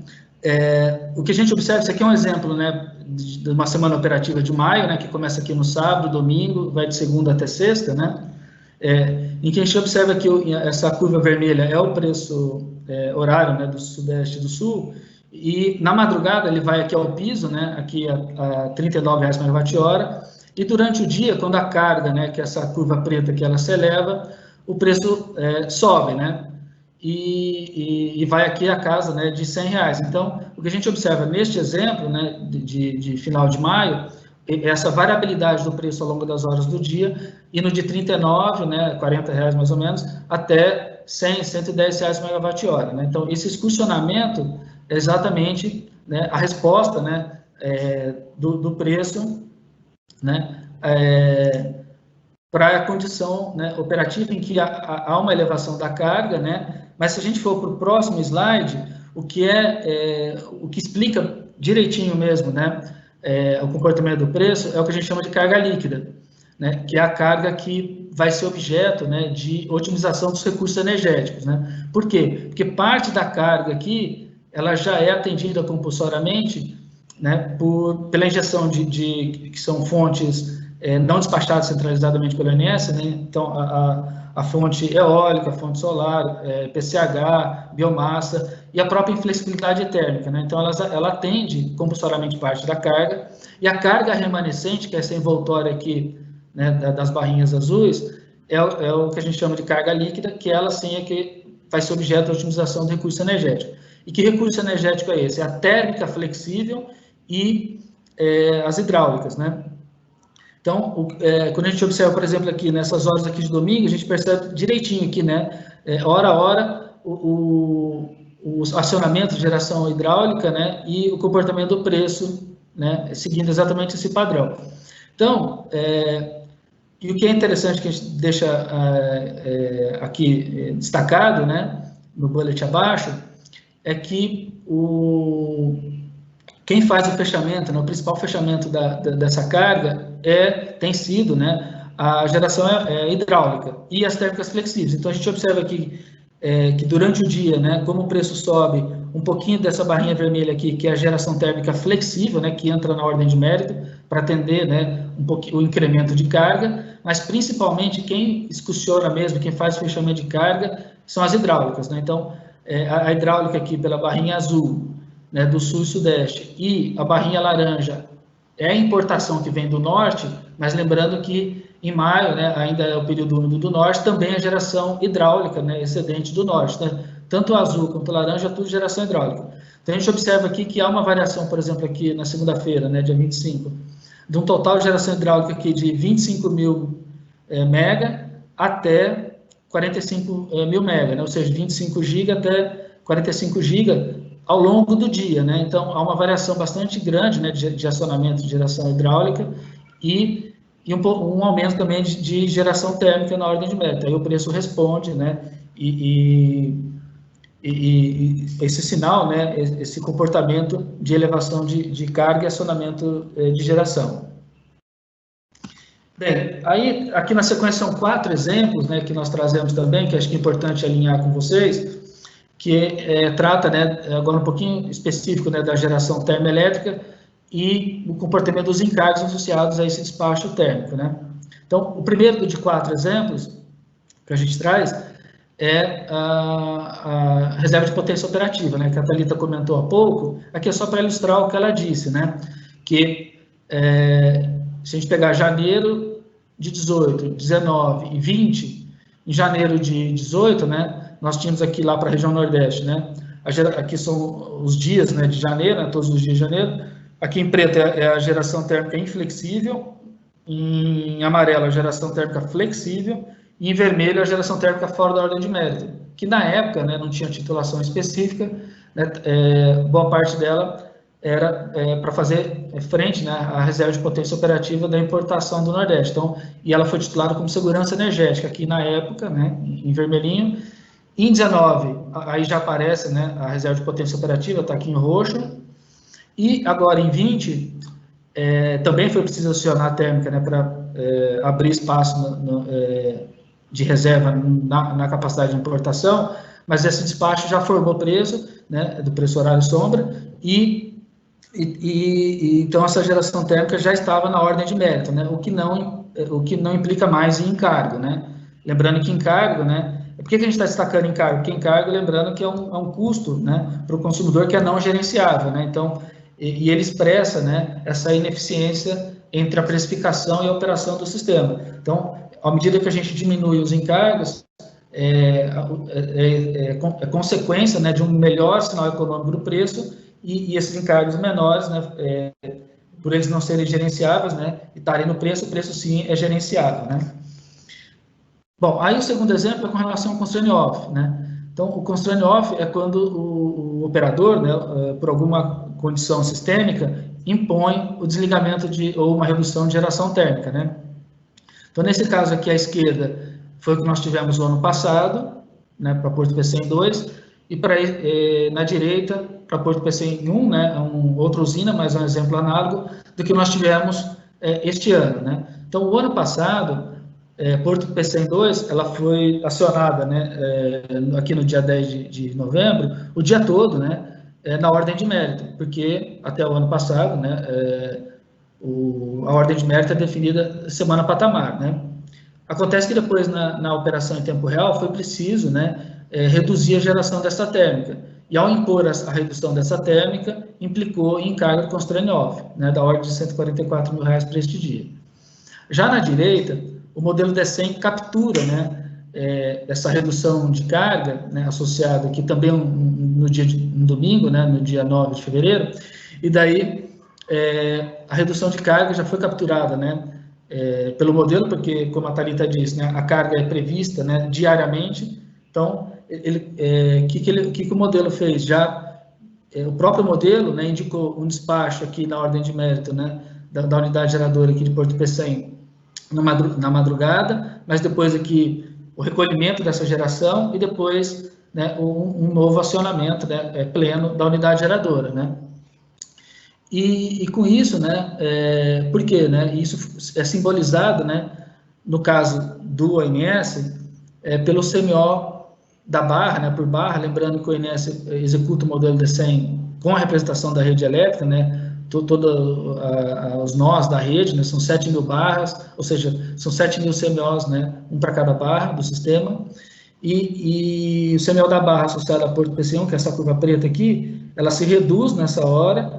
O que a gente observa, isso aqui é um exemplo, né, de uma semana operativa de maio, né, que começa aqui no sábado, domingo, vai de segunda até sexta, né, em que a gente observa que essa curva vermelha é o preço horário, né, do sudeste e do sul, e na madrugada ele vai aqui ao piso, né, aqui a R$ 39/MWh, e durante o dia, quando a carga, né, que é essa curva preta que ela se eleva, o preço sobe, né, e vai aqui a casa, né, de R$100. Então, o que a gente observa neste exemplo, né, de final de maio, essa variabilidade do preço ao longo das horas do dia, indo de 39, né, R$40 mais ou menos, até 100, R$110/MWh, né? Então, esse excursionamento é exatamente, né, a resposta, né, do preço, né, para a condição, né, operativa em que há uma elevação da carga, né, mas se a gente for para o próximo slide, o que explica direitinho mesmo, né, o comportamento do preço é o que a gente chama de carga líquida, né, que é a carga que vai ser objeto, né, de otimização dos recursos energéticos, né. Por quê? Porque parte da carga aqui, ela já é atendida compulsoriamente, né, pela injeção que são fontes não despachadas centralizadamente pelo ONS, né, então a fonte eólica, a fonte solar, PCH, biomassa e a própria inflexibilidade térmica, né, então ela atende compulsoriamente parte da carga, e a carga remanescente, que é essa envoltória aqui, né, das barrinhas azuis, é o que a gente chama de carga líquida, que ela sim é que vai ser objeto da otimização do recurso energético. E que recurso energético é esse? É a térmica flexível e as hidráulicas, né? Então, quando a gente observa, por exemplo, aqui nessas horas aqui de domingo, a gente percebe direitinho aqui, né? Hora a hora, os acionamentos de geração hidráulica, né? E o comportamento do preço, né? Seguindo exatamente esse padrão. Então, e o que é interessante que a gente deixa aqui destacado, né? No bullet abaixo, é que quem faz o fechamento, né, o principal fechamento dessa carga tem sido, né, a geração hidráulica e as térmicas flexíveis. Então, a gente observa aqui que durante o dia, né, como o preço sobe, um pouquinho dessa barrinha vermelha aqui, que é a geração térmica flexível, né, que entra na ordem de mérito para atender, né, o incremento de carga, mas principalmente quem excursiona mesmo, quem faz o fechamento de carga, são as hidráulicas, né? Então, a hidráulica aqui pela barrinha azul, né, do sul e sudeste, e a barrinha laranja é a importação que vem do norte, mas lembrando que em maio, né, ainda é o período úmido do norte, também a geração hidráulica, né, excedente do norte, né? Tanto o azul quanto o laranja, tudo geração hidráulica. Então a gente observa aqui que há uma variação, por exemplo, aqui na segunda-feira, né, dia 25, de um total de geração hidráulica aqui de 25.000 mega até 45.000 mega, né? Ou seja, 25 GB até 45 GB ao longo do dia, né? Então, há uma variação bastante grande, né, de acionamento de geração hidráulica e um aumento também de geração térmica na ordem de mérito. Aí o preço responde, né? E esse sinal, né, esse comportamento de elevação de carga e acionamento de geração. Bem, aí aqui na sequência são 4 exemplos, né, que nós trazemos também, que acho que é importante alinhar com vocês, que trata, né, agora um pouquinho específico, né, da geração termoelétrica e o comportamento dos encargos associados a esse despacho térmico, né. Então, o primeiro de 4 exemplos, que a gente traz é a reserva de potência operativa, né, que a Thalita comentou há pouco. Aqui é só para ilustrar o que ela disse, né, que se a gente pegar janeiro de 18, 19 e 20, em janeiro de 18, né, nós tínhamos aqui lá para a região Nordeste, né, aqui são os dias, né, de janeiro, né, todos os dias de janeiro. Aqui em preto é a geração térmica inflexível, em amarelo a geração térmica flexível, e em vermelho a geração térmica fora da ordem de mérito, que na época, né, não tinha titulação específica, né, boa parte dela era para fazer frente, né, à reserva de potência operativa da importação do Nordeste. Então, e ela foi titulada como segurança energética, aqui na época, né, em vermelhinho. Em 19, aí já aparece, né, a reserva de potência operativa, está aqui em roxo. E agora em 20, também foi preciso acionar a térmica, né, para abrir espaço de reserva na capacidade de importação, mas esse despacho já formou preço, né, do preço horário sombra, e então essa geração térmica já estava na ordem de mérito, né, o que não implica mais em encargo, né. Lembrando que encargo, né, por que a gente está destacando encargo? Porque encargo, lembrando que é um custo, né, para o consumidor que é não gerenciável, né, então, e ele expressa, né, essa ineficiência entre a precificação e a operação do sistema. Então, à medida que a gente diminui os encargos, é consequência, né, de um melhor sinal econômico do preço, e esses encargos menores, né, por eles não serem gerenciáveis, né, e estarem no preço, o preço sim é gerenciável, né. Bom, aí o segundo exemplo é com relação ao constraint off, né. Então, o constraint off é quando o operador, né, por alguma condição sistêmica, impõe o desligamento ou uma redução de geração térmica, né. Então, nesse caso aqui, à esquerda, foi o que nós tivemos no ano passado, né, para Porto PC em 2, e na direita, para Porto PC em 1, né, outra usina, mas é um exemplo análogo do que nós tivemos este ano, né. Então, o ano passado, Porto PC em 2, ela foi acionada, né, aqui no dia 10 de novembro, o dia todo, né, na ordem de mérito, porque até o ano passado, né, a ordem de mérito é definida semana patamar, né. Acontece que depois, na operação em tempo real, foi preciso, né, reduzir a geração dessa térmica, e ao impor a redução dessa térmica, implicou em encargo de constraint off, né, da ordem de R$144 mil para este dia. Já na direita, o modelo D100 captura, né, essa redução de carga, né, associada aqui também no domingo, né, no dia 9 de fevereiro, e daí a redução de carga já foi capturada, né, pelo modelo, porque, como a Thalita disse, né, a carga é prevista, né, diariamente. Então, que o modelo fez? O próprio modelo, né, indicou um despacho aqui na ordem de mérito, né, da unidade geradora aqui de Porto Pecém na madrugada, mas depois aqui o recolhimento dessa geração e depois, né, um novo acionamento, né, pleno da unidade geradora, né. E com isso, né, por quê, né, isso é simbolizado, né, no caso do ONS, pelo CMO da barra, né, por barra, lembrando que o ONS executa o modelo D100 com a representação da rede elétrica, né, todos os nós da rede, né, são 7.000 barras, ou seja, são 7.000 CMOs, né, um para cada barra do sistema, e o CMO da barra associado a Porto PC1, que é essa curva preta aqui, ela se reduz nessa hora,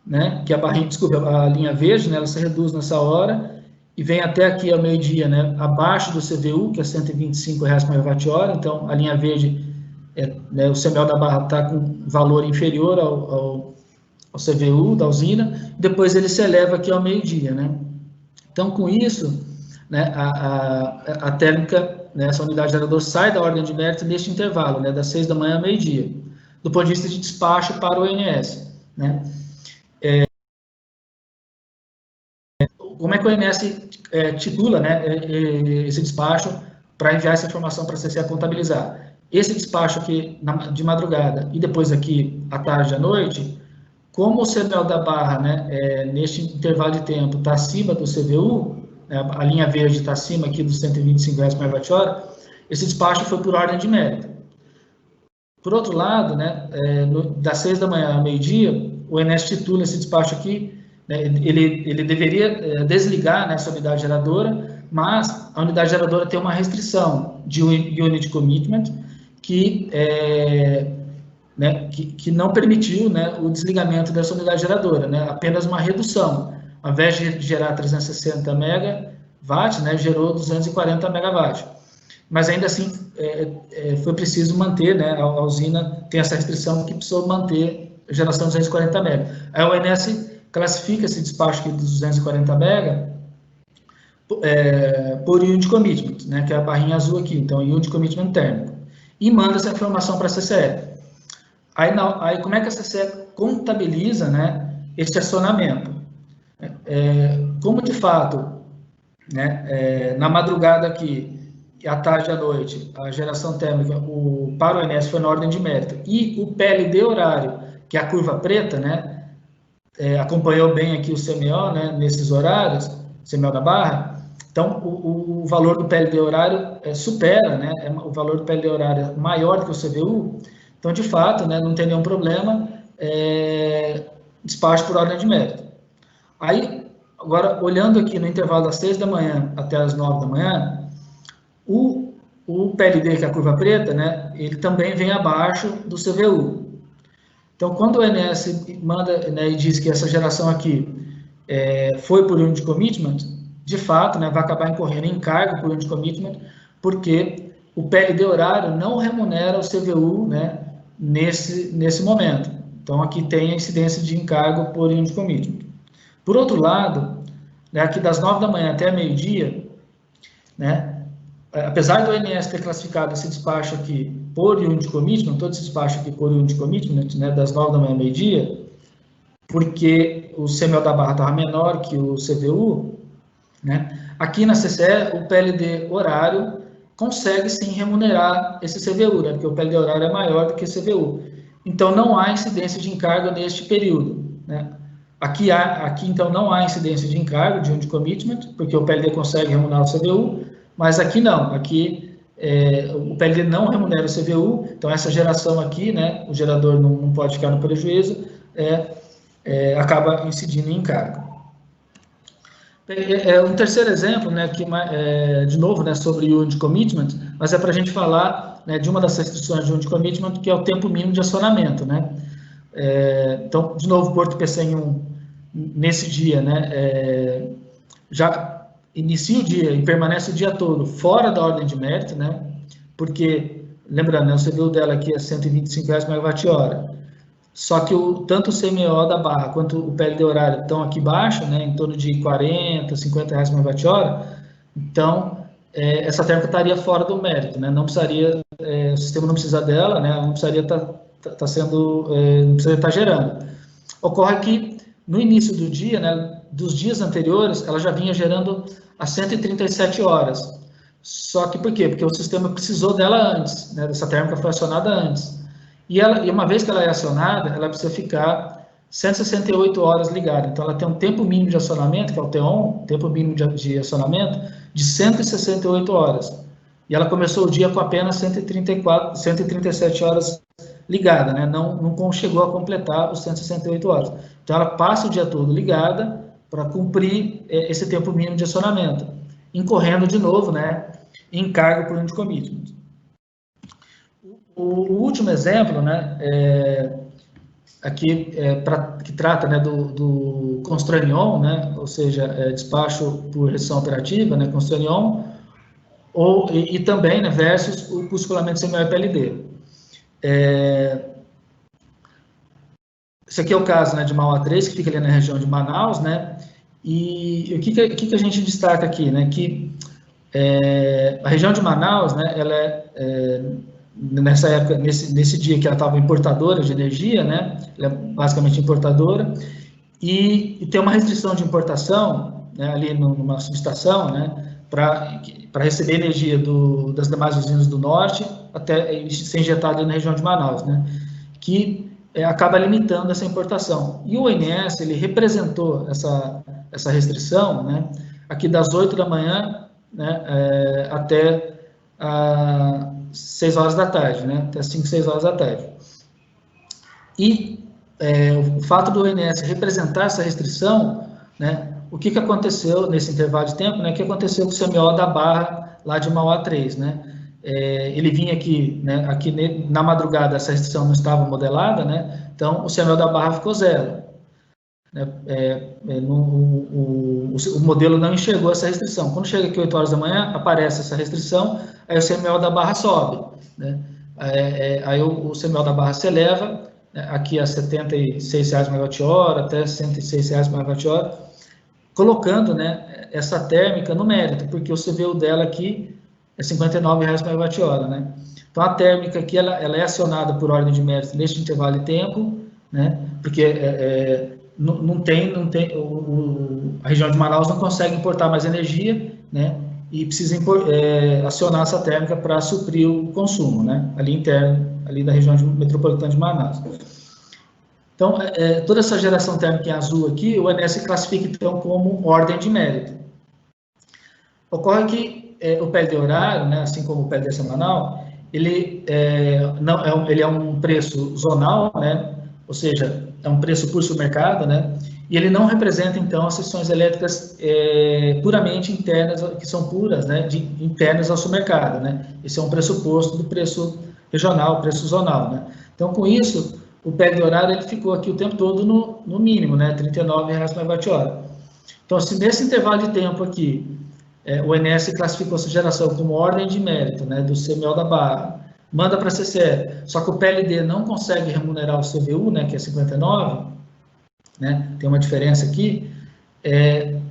né, que a linha verde, né, ela se reduz nessa hora, e vem até aqui ao meio-dia, né, abaixo do CVU, que é R$125 por megawatt-hora, então a linha verde, né, o CMO da barra está com valor inferior ao CVU da usina, depois ele se eleva aqui ao meio-dia, né. Então, com isso, né, a térmica, né, essa unidade geradora sai da ordem de mérito neste intervalo, né, das 6 da manhã ao meio-dia, do ponto de vista de despacho para o ONS, né. Como é que o ONS titula, né, esse despacho para enviar essa informação para a CCE contabilizar? Esse despacho aqui de madrugada e depois aqui à tarde à noite, como o CMO da barra, né, neste intervalo de tempo está acima do CVU, né, a linha verde está acima aqui dos R$125 por megawatt-hora, esse despacho foi por ordem de mérito. Por outro lado, né, das 6 da manhã ao meio-dia, o ONS titula esse despacho aqui, né, ele deveria desligar, né, essa unidade geradora mas a unidade geradora tem uma restrição de unit commitment que não permitiu, né, o desligamento dessa unidade geradora, né, apenas uma redução. Ao invés de gerar 360 MW, né, gerou 240 MW. Mas ainda assim foi preciso manter, né, a usina tem essa restrição que precisou manter a geração de 240 MW. A ONS classifica esse despacho aqui dos 240 MW por unit commitment, né, que é a barrinha azul aqui, então unit commitment térmico, e manda essa informação para a CCE. Aí como é que a CCE contabiliza, né, esse acionamento? Como de fato, né, na madrugada aqui, à tarde e à noite, a geração térmica para o ONS foi na ordem de mérito, e o PLD horário, que é a curva preta, né, acompanhou bem aqui o CMO, né, nesses horários, CMO da barra, então o valor do PLD horário supera, né, o valor do PLD horário maior do que o CVU, então de fato, né, não tem nenhum problema, despacho por ordem de mérito. Aí, agora, olhando aqui no intervalo das 6 da manhã até as 9 da manhã, o PLD, que é a curva preta, né, ele também vem abaixo do CVU. Então, quando o ONS manda, né, e diz que essa geração aqui foi por unit commitment, de fato, né, vai acabar incorrendo em encargo por unit commitment, porque o PLD horário não remunera o CVU, né, nesse momento. Então, aqui tem a incidência de encargo por unit commitment. Por outro lado, né, aqui das 9 da manhã até meio-dia, né, apesar do ONS ter classificado esse despacho aqui por unit commitment, todo esse despacho aqui por unit commitment, né, das 9 da manhã ao meio-dia, porque o CMO da barra estava menor que o CVU, né, aqui na CCE o PLD horário consegue sim remunerar esse CVU, né, porque o PLD horário é maior do que o CVU. Então não há incidência de encargo neste período, né. Aqui então não há incidência de encargo de unit commitment, porque o PLD consegue remunerar o CVU, mas aqui não, aqui o PLD não remunera o CVU, então essa geração aqui, né, o gerador não pode ficar no prejuízo, acaba incidindo em encargo. Um terceiro exemplo, né, que, de novo, né, sobre o unit commitment, mas é para a gente falar, né, de uma das restrições de unit commitment, que é o tempo mínimo de acionamento, né. Então, de novo, Porto P101, nesse dia, né, já inicia o dia e permanece o dia todo fora da ordem de mérito, né, porque, lembrando, né, o CVU dela aqui é R$ 125/MWh, só que tanto o CMO da barra quanto o PLD horário estão aqui baixo, né, em torno de R$ 40, R$ 50/MWh, então, essa térmica estaria fora do mérito, né, não precisaria, o sistema não precisa dela, né, não precisaria não precisaria estar gerando. Ocorre que, no início do dia, né, dos dias anteriores, ela já vinha gerando a 137 horas. Só que por quê? Porque o sistema precisou dela antes, né, dessa térmica foi acionada antes. E uma vez que ela é acionada, ela precisa ficar 168 horas ligada. Então, ela tem um tempo mínimo de acionamento, que é o TON, tempo mínimo de acionamento, de 168 horas. E ela começou o dia com apenas 137 horas ligada, né? Não chegou a completar os 168 horas. Então, ela passa o dia todo ligada para cumprir esse tempo mínimo de acionamento, incorrendo de novo, né, em encargo por unit commitment. O último exemplo, né, aqui que trata, né, do constraint on, né, ou seja, despacho por restrição operativa, né, constraint on, e também, né, versus o custo-escolamento CMO e PLD. Esse aqui é o caso, né, de Mauá 3, que fica ali na região de Manaus, né, e o que a gente destaca aqui, né, que a região de Manaus, né, ela nessa época, nesse dia que ela estava importadora de energia, né, ela é basicamente importadora, e tem uma restrição de importação, né, ali numa subestação, né, para receber energia das demais usinas do norte, até ser injetada na região de Manaus, né, que acaba limitando essa importação. E o ONS, ele representou essa restrição, né, aqui das 8 da manhã, né, até 6 horas da tarde, né, até 5, 6 horas da tarde. E o fato do ONS representar essa restrição, né, o que aconteceu nesse intervalo de tempo, né? O que aconteceu com o CMO da Barra lá de Mauá 3, né? Ele vinha aqui, né? Aqui na madrugada essa restrição não estava modelada, né? Então o CMO da Barra ficou 0. O modelo não enxergou essa restrição. Quando chega aqui 8 horas da manhã, aparece essa restrição, aí o CMO da Barra sobe, né? Aí o CMO da Barra se eleva, né, aqui a R$ 76/MWh, até R$ 106/MWh, colocando, né, essa térmica no mérito, porque o CVU dela aqui é R$ 59/MWh, né? Então a térmica aqui ela é acionada por ordem de mérito neste intervalo de tempo, né? Porque a região de Manaus não consegue importar mais energia, né? E precisa acionar essa térmica para suprir o consumo, né? Ali interno, ali da região metropolitana de Manaus. Então, toda essa geração térmica em azul aqui, o ONS classifica então como ordem de mérito. Ocorre que o PLD horário, né, assim como o PLD semanal, ele é um preço zonal, né? Ou seja, é um preço por submercado, né? E ele não representa, então, as seções elétricas puramente internas, que são puras, né? Internas ao submercado, né? Esse é um pressuposto do preço regional, preço zonal, né? Então, com isso, o PLD horário ele ficou aqui o tempo todo no mínimo, né? R$ 39/MWh. Então, se nesse intervalo de tempo aqui, o ONS classificou essa geração como ordem de mérito, né? Do CMO da Barra, manda para a CCE, só que o PLD não consegue remunerar o CVU, né, que é 59, né, tem uma diferença aqui,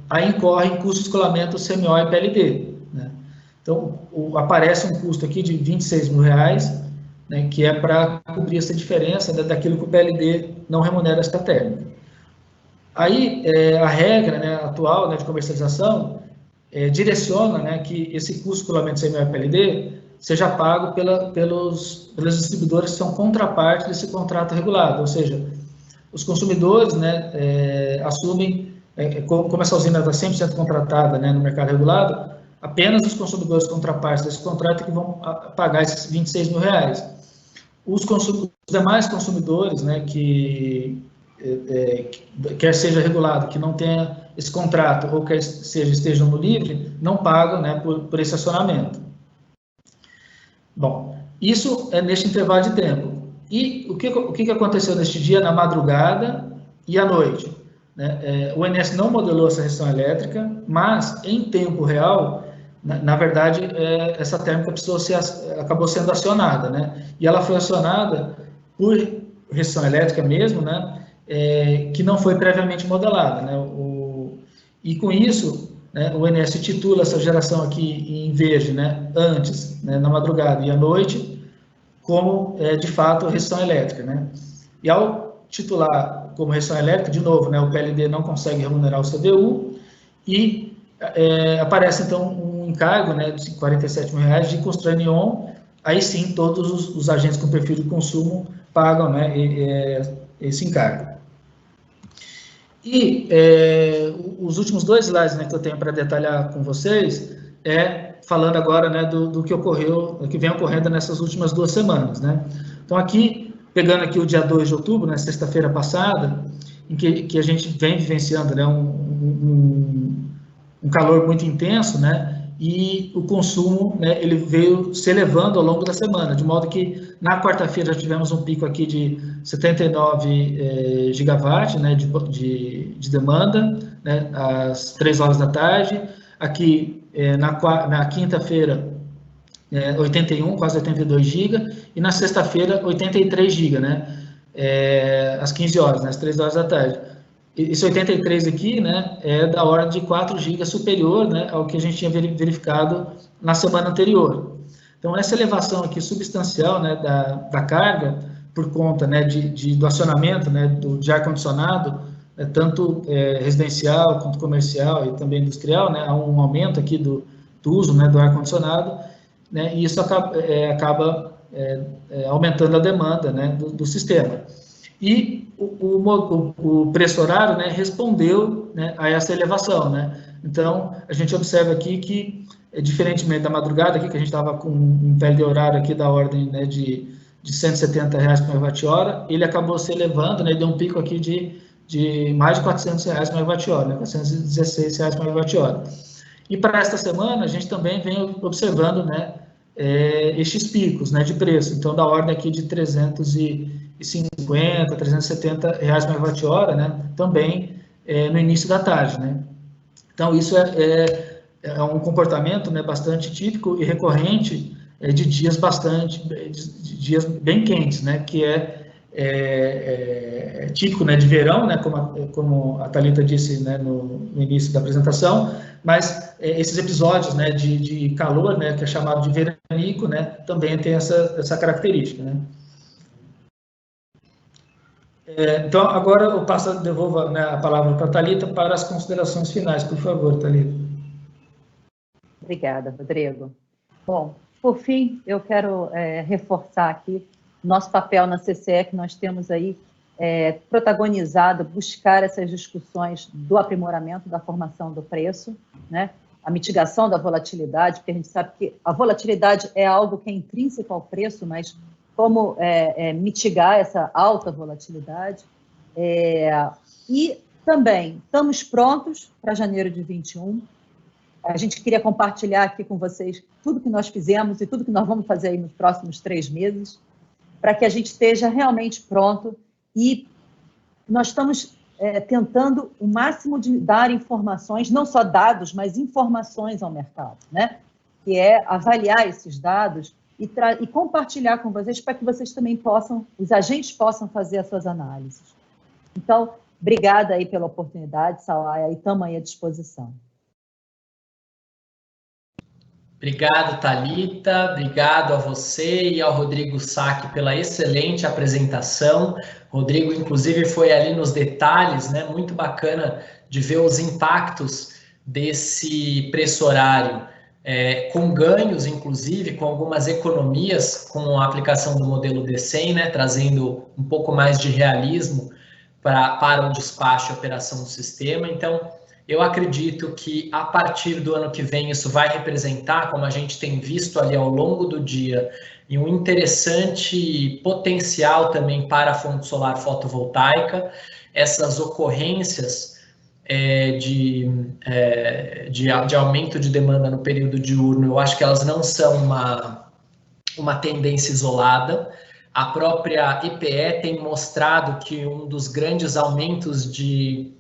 aí incorre em custo de escolamento CMO e PLD. Né? Então, aparece um custo aqui de R$ 26.000, né, que é para cobrir essa diferença, né, daquilo que o PLD não remunera esta térmica. Aí, a regra, né, atual, né, de comercialização direciona, né, que esse custo de escolamento CMO e PLD seja pago pelos distribuidores que são contraparte desse contrato regulado, ou seja, os consumidores, né, assumem, como essa usina está 100% contratada, né, no mercado regulado, apenas os consumidores contrapartes desse contrato que vão pagar esses R$ 26.000. Os demais consumidores, né, que quer seja regulado, que não tenha esse contrato ou quer seja estejam no livre, não pagam, né, por esse acionamento. Bom, isso é neste intervalo de tempo. E o que aconteceu neste dia, na madrugada e à noite? Né? O ONS não modelou essa restrição elétrica, mas em tempo real, na verdade, essa térmica acabou sendo acionada, né? E ela foi acionada por restrição elétrica mesmo, né? Que não foi previamente modelada, né? E com isso, né, o ONS titula essa geração aqui em verde, né, antes, né, na madrugada e à noite, como, de fato, restrição elétrica. Né? E ao titular como restrição elétrica, de novo, né, o PLD não consegue remunerar o CVU e aparece, então, um encargo, né, de R$ 47.000 de constranion, aí sim todos os agentes com perfil de consumo pagam, né, esse encargo. E os últimos 2 slides, né, que eu tenho para detalhar com vocês, falando agora, né, do que ocorreu, que vem ocorrendo nessas últimas 2 semanas. Né? Então, aqui, pegando aqui o dia 2 de outubro, né, sexta-feira passada, em que a gente vem vivenciando, né, um calor muito intenso, né, e o consumo, né, ele veio se elevando ao longo da semana, de modo que na quarta-feira já tivemos um pico aqui de 79 gigawatt, né, de demanda, né, às 3 horas da tarde. Aqui na quinta-feira 81, quase 82 GB, e na sexta-feira 83 GB, né, às 15 horas, né, às 3 horas da tarde. Esse 83 aqui, né, é da ordem de 4 GB superior, né, ao que a gente tinha verificado na semana anterior. Então, essa elevação aqui substancial, né, da carga, por conta, né, do acionamento, né, de ar-condicionado, tanto residencial quanto comercial e também industrial, né, há um aumento aqui do uso, né, do ar-condicionado, né, e isso acaba aumentando a demanda, né, do sistema. E o preço horário, né, respondeu, né, a essa elevação, né? Então, a gente observa aqui que, diferentemente da madrugada, aqui, que a gente estava com um PLD horário aqui da ordem, né, de R$ 170 por megawatt-hora, ele acabou se elevando, né, deu um pico aqui de de mais de R$400 megawatt-hora, né, R$416 megawatt-hora. E para esta semana, a gente também vem observando, né, estes picos, né, de preço, então da ordem aqui de R$350, R$370 megawatt-hora, né, também no início da tarde, né. Então, isso é um comportamento, né, bastante típico e recorrente de dias de dias bem quentes, né, que é típico, né, de verão, né, como a Thalita disse, né, no início da apresentação, mas esses episódios, né, de calor, né, que é chamado de veranico, né, também tem essa característica, né. Então, agora eu devolvo, né, a palavra para a Thalita para as considerações finais, por favor, Thalita.
Obrigada, Rodrigo. Bom, por fim, eu quero reforçar aqui nosso papel na CCE, que nós temos aí protagonizado, buscar essas discussões do aprimoramento da formação do preço, né? A mitigação da volatilidade, porque a gente sabe que a volatilidade é algo que é intrínseco ao preço, mas como mitigar essa alta volatilidade. E também estamos prontos para janeiro de 21. A gente queria compartilhar aqui com vocês tudo que nós fizemos e tudo que nós vamos fazer aí nos próximos 3 meses, para que a gente esteja realmente pronto. E nós estamos tentando o máximo de dar informações, não só dados, mas informações ao mercado, né? Que é avaliar esses dados e compartilhar com vocês para que vocês também os agentes possam fazer as suas análises. Então, obrigada aí pela oportunidade, Sawaia, e estamos aí à disposição.
Obrigado, Thalita, obrigado a você e ao Rodrigo Sack pela excelente apresentação. Rodrigo, inclusive, foi ali nos detalhes, né? Muito bacana de ver os impactos desse preço horário, com ganhos, inclusive, com algumas economias com a aplicação do modelo D100, né? Trazendo um pouco mais de realismo para o despacho e operação do sistema. Então, eu acredito que a partir do ano que vem isso vai representar, como a gente tem visto ali ao longo do dia, e um interessante potencial também para a fonte solar fotovoltaica. Essas ocorrências de aumento de demanda no período diurno, eu acho que elas não são uma tendência isolada. A própria EPE tem mostrado que um dos grandes aumentos de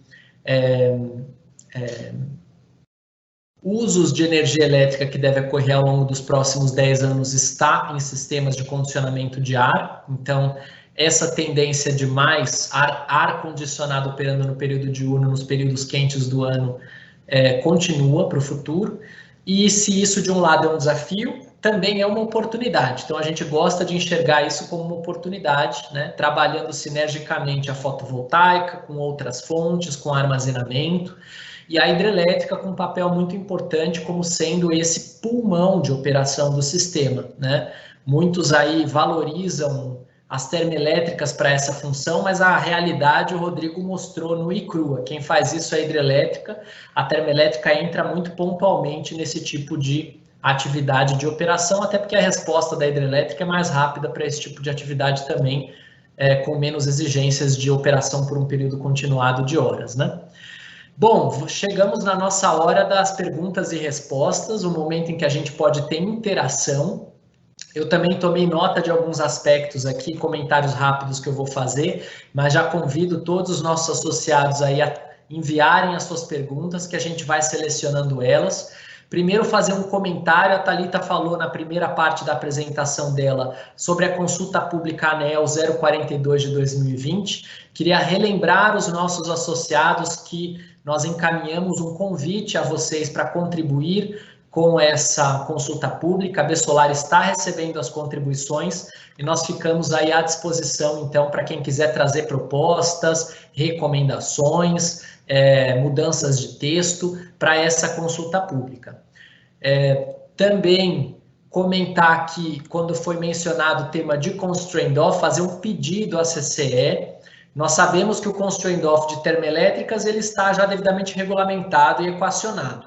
usos de energia elétrica que deve ocorrer ao longo dos próximos 10 anos está em sistemas de condicionamento de ar. Então, essa tendência de mais ar-condicionado operando no período diurno, nos períodos quentes do ano, continua para o futuro. E se isso, de um lado, é um desafio, também é uma oportunidade. Então, a gente gosta de enxergar isso como uma oportunidade, né? Trabalhando sinergicamente a fotovoltaica com outras fontes, com armazenamento, e a hidrelétrica com um papel muito importante como sendo esse pulmão de operação do sistema, né? Muitos aí valorizam as termoelétricas para essa função, mas a realidade o Rodrigo mostrou no ICRUA. Quem faz isso é a hidrelétrica. A termoelétrica entra muito pontualmente nesse tipo de atividade de operação, até porque a resposta da hidrelétrica é mais rápida para esse tipo de atividade também, com menos exigências de operação por um período continuado de horas, né? Bom, chegamos na nossa hora das perguntas e respostas, o momento em que a gente pode ter interação. Eu também tomei nota de alguns aspectos aqui, comentários rápidos que eu vou fazer, mas já convido todos os nossos associados aí a enviarem as suas perguntas, que a gente vai selecionando elas. Primeiro, fazer um comentário. A Thalita falou na primeira parte da apresentação dela sobre a consulta pública ANEEL 042 de 2020. Queria relembrar os nossos associados que nós encaminhamos um convite a vocês para contribuir com essa consulta pública. A Besolar está recebendo as contribuições e nós ficamos aí à disposição, então, para quem quiser trazer propostas, recomendações, mudanças de texto para essa consulta pública. Também comentar aqui, quando foi mencionado o tema de constraint off, fazer um pedido à CCE. Nós sabemos que o constraint off de termoelétricas ele está já devidamente regulamentado e equacionado,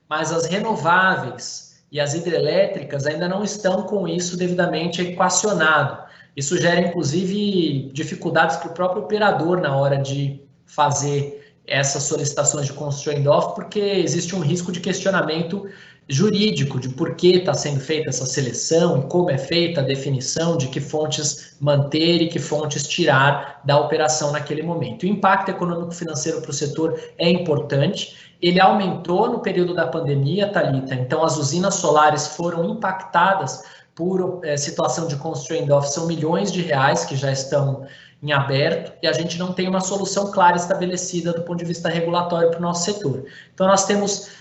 mas as renováveis e as hidrelétricas ainda não estão com isso devidamente equacionado. Isso gera, inclusive, dificuldades para o próprio operador na hora de fazer essas solicitações de constraint off, porque existe um risco de questionamento jurídico de por que está sendo feita essa seleção e como é feita a definição de que fontes manter e que fontes tirar da operação naquele momento. O impacto econômico-financeiro para o setor é importante, ele aumentou no período da pandemia, Thalita, então as usinas solares foram impactadas por situação de constraint off, são milhões de reais que já estão em aberto e a gente não tem uma solução clara estabelecida do ponto de vista regulatório para o nosso setor. Então nós temos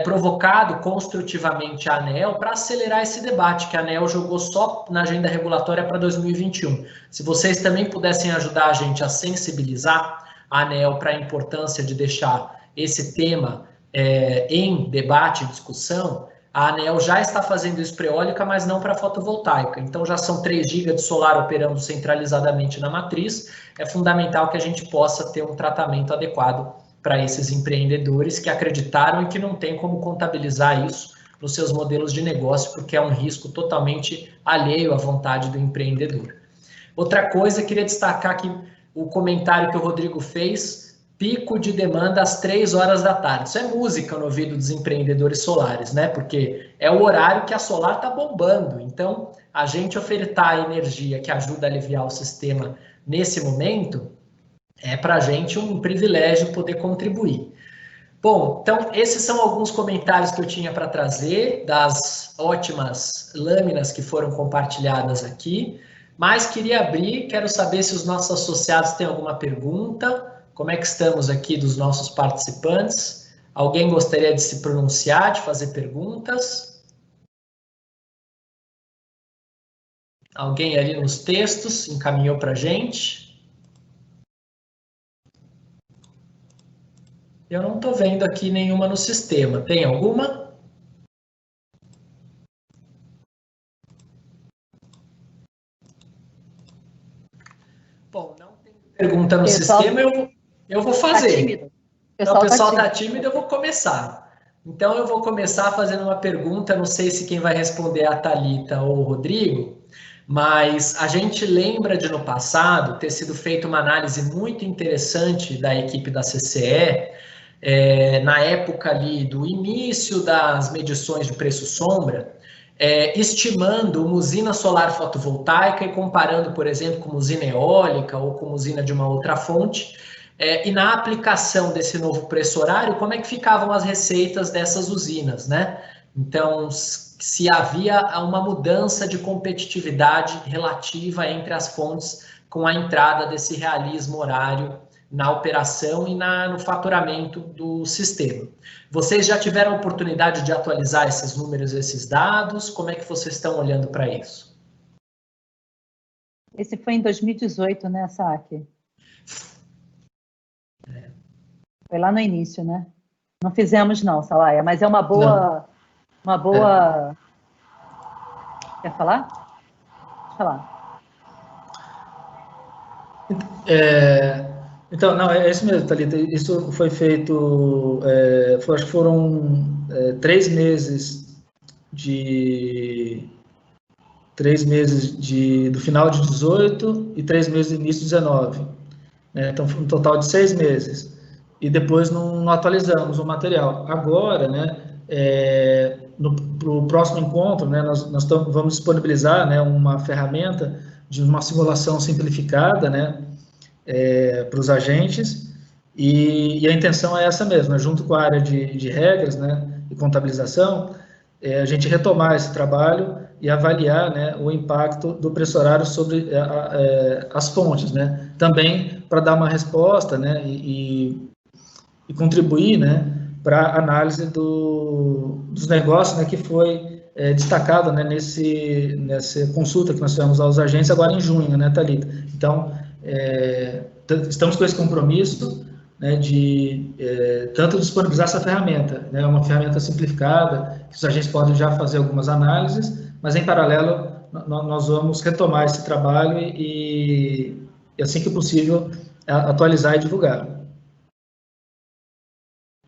provocado construtivamente a ANEEL para acelerar esse debate, que a ANEEL jogou só na agenda regulatória para 2021. Se vocês também pudessem ajudar a gente a sensibilizar a ANEEL para a importância de deixar esse tema em debate e discussão, a ANEEL já está fazendo isso para eólica, mas não para fotovoltaica. Então já são 3 GB de solar operando centralizadamente na matriz. É fundamental que a gente possa ter um tratamento adequado para esses empreendedores que acreditaram e que não tem como contabilizar isso nos seus modelos de negócio, porque é um risco totalmente alheio à vontade do empreendedor. Outra coisa, queria destacar aqui o comentário que o Rodrigo fez, pico de demanda às 3 horas da tarde. Isso é música no ouvido dos empreendedores solares, né? Porque é o horário que a solar está bombando. Então, a gente ofertar energia que ajuda a aliviar o sistema nesse momento, é para a gente um privilégio poder contribuir. Bom, então esses são alguns comentários que eu tinha para trazer das ótimas lâminas que foram compartilhadas aqui, mas queria abrir, quero saber se os nossos associados têm alguma pergunta, como é que estamos aqui dos nossos participantes, alguém gostaria de se pronunciar, de fazer perguntas? Alguém ali nos textos encaminhou para a gente? Eu não estou vendo aqui nenhuma no sistema. Tem alguma? Bom, não tem pergunta no sistema, eu vou fazer. Então, o pessoal está tímido, eu vou começar. Então, eu vou começar fazendo uma pergunta, não sei se quem vai responder é a Thalita ou o Rodrigo, mas a gente lembra de no passado ter sido feita uma análise muito interessante da equipe da CCE, na época ali do início das medições de preço sombra, estimando uma usina solar fotovoltaica e comparando, por exemplo, com uma usina eólica ou com uma usina de uma outra fonte, e na aplicação desse novo preço horário, como é que ficavam as receitas dessas usinas, né? Então, se havia uma mudança de competitividade relativa entre as fontes com a entrada desse realismo horário na operação e no faturamento do sistema. Vocês já tiveram a oportunidade de atualizar esses números, esses dados? Como é que vocês estão olhando para isso?
Esse foi em 2018, né, Saque? Foi lá no início, né? Não fizemos não, Salaia, mas é uma boa... Não. Uma boa... Quer falar? Pode falar.
Então, não, é isso mesmo, Thalita. Isso foi feito, acho que foram 3 meses do final de 18 e 3 meses do início de 19. Né? Então, foi um total de 6 meses. E depois não atualizamos o material. Agora, né, para o próximo encontro, né, nós vamos disponibilizar, né, uma ferramenta de uma simulação simplificada, né, para os agentes, e a intenção é essa mesmo, né, junto com a área de regras, né, e contabilização, a gente retomar esse trabalho e avaliar, né, o impacto do preço horário sobre as fontes, né, também para dar uma resposta, né, e contribuir, né, para a análise dos negócios, né, que foi destacado, né, nessa consulta que nós fizemos aos agentes agora em junho, né, Thalita? Então, estamos com esse compromisso, né, de tanto disponibilizar essa ferramenta, né, uma ferramenta simplificada, que os agentes podem já fazer algumas análises, mas em paralelo nós vamos retomar esse trabalho e assim que possível atualizar e divulgar.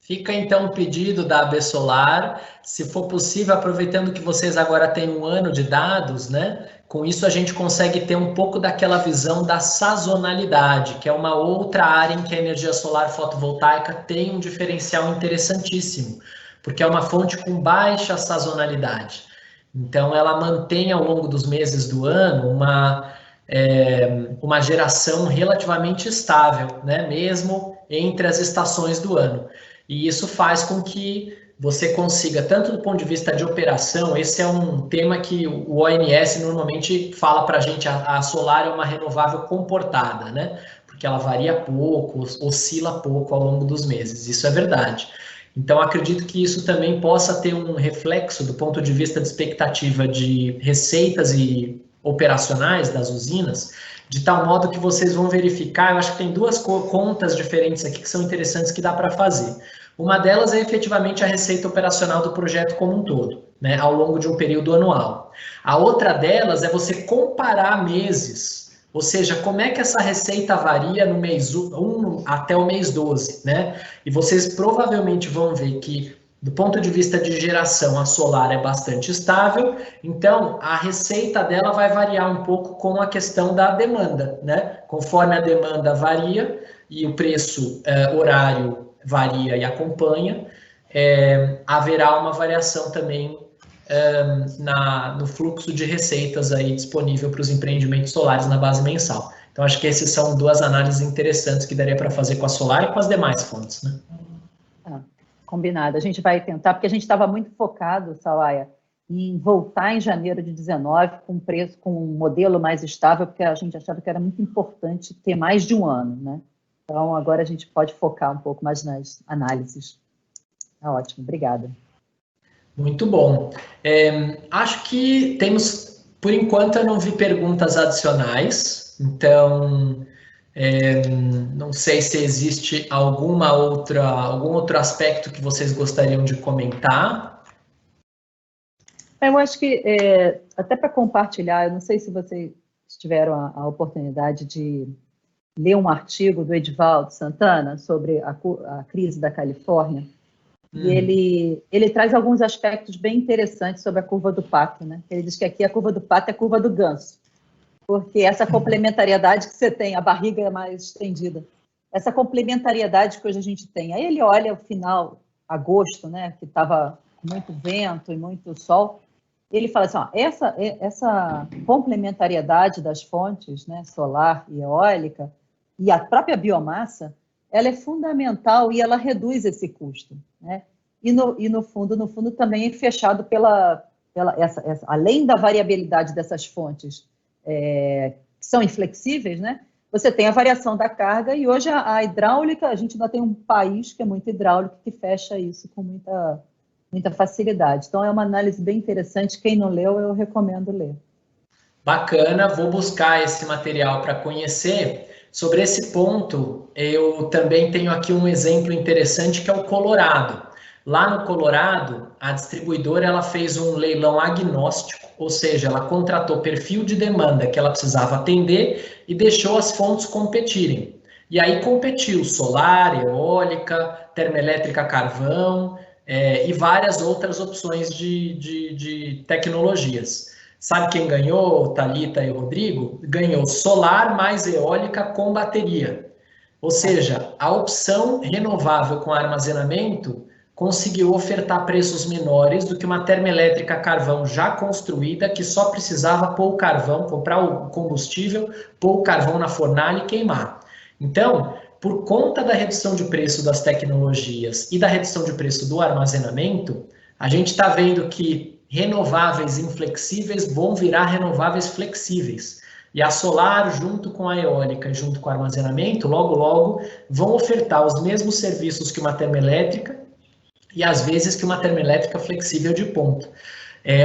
Fica então o pedido da AB Solar, se for possível, aproveitando que vocês agora têm 1 ano de dados, né? Com isso, a gente consegue ter um pouco daquela visão da sazonalidade, que é uma outra área em que a energia solar fotovoltaica tem um diferencial interessantíssimo, porque é uma fonte com baixa sazonalidade. Então, ela mantém ao longo dos meses do ano uma geração relativamente estável, né? Mesmo entre as estações do ano. E isso faz com que você consiga, tanto do ponto de vista de operação, esse é um tema que o ONS normalmente fala para a gente, a solar é uma renovável comportada, né? Porque ela varia pouco, oscila pouco ao longo dos meses, isso é verdade. Então, acredito que isso também possa ter um reflexo do ponto de vista de expectativa de receitas e operacionais das usinas, de tal modo que vocês vão verificar, eu acho que tem duas contas diferentes aqui que são interessantes que dá para fazer. Uma delas é efetivamente a receita operacional do projeto como um todo, né, ao longo de um período anual. A outra delas é você comparar meses, ou seja, como é que essa receita varia no mês 1 até o mês 12, né? E vocês provavelmente vão ver que, do ponto de vista de geração, a solar é bastante estável, então a receita dela vai variar um pouco com a questão da demanda, né? Conforme a demanda varia e o preço horário varia e acompanha, haverá uma variação também no fluxo de receitas aí disponível para os empreendimentos solares na base mensal. Então, acho que essas são duas análises interessantes que daria para fazer com a solar e com as demais fontes, né?
Combinado. A gente vai tentar, porque a gente estava muito focado, Sawaia, em voltar em janeiro de 19 com preço, com um modelo mais estável, porque a gente achava que era muito importante ter mais de um ano, né? Então, agora a gente pode focar um pouco mais nas análises. Tá ótimo, obrigada.
Muito bom. Acho que temos, por enquanto, eu não vi perguntas adicionais, então não sei se existe algum outro aspecto que vocês gostariam de comentar.
Eu acho que, até para compartilhar, eu não sei se vocês tiveram a oportunidade de ler um artigo do Edivaldo Santana sobre a crise da Califórnia, e ele traz alguns aspectos bem interessantes sobre a curva do pato, né? Ele diz que aqui a curva do pato é a curva do ganso, porque essa complementariedade que você tem, a barriga é mais estendida, essa complementariedade que hoje a gente tem. Aí ele olha o final, agosto, né, que estava com muito vento e muito sol, ele fala assim, ó, essa complementariedade das fontes, né, solar e eólica, e a própria biomassa, ela é fundamental e ela reduz esse custo, né? E no fundo também é fechado além da variabilidade dessas fontes que são inflexíveis, né? Você tem a variação da carga e hoje a hidráulica, a gente ainda tem um país que é muito hidráulico que fecha isso com muita facilidade. Então é uma análise bem interessante, quem não leu eu recomendo ler.
Bacana, vou buscar esse material para conhecer. Sobre esse ponto, eu também tenho aqui um exemplo interessante que é o Colorado. Lá no Colorado, a distribuidora ela fez um leilão agnóstico, ou seja, ela contratou perfil de demanda que ela precisava atender e deixou as fontes competirem. E aí competiu solar, eólica, termoelétrica carvão e várias outras opções de tecnologias. Sabe quem ganhou, Thalita e Rodrigo? Ganhou solar mais eólica com bateria. Ou seja, a opção renovável com armazenamento conseguiu ofertar preços menores do que uma termoelétrica carvão já construída, que só precisava pôr o carvão, comprar o combustível, pôr o carvão na fornalha e queimar. Então, por conta da redução de preço das tecnologias e da redução de preço do armazenamento, a gente está vendo que renováveis inflexíveis vão virar renováveis flexíveis. E a solar, junto com a eólica e junto com o armazenamento, logo, logo, vão ofertar os mesmos serviços que uma termoelétrica e, às vezes, que uma termoelétrica flexível de ponta.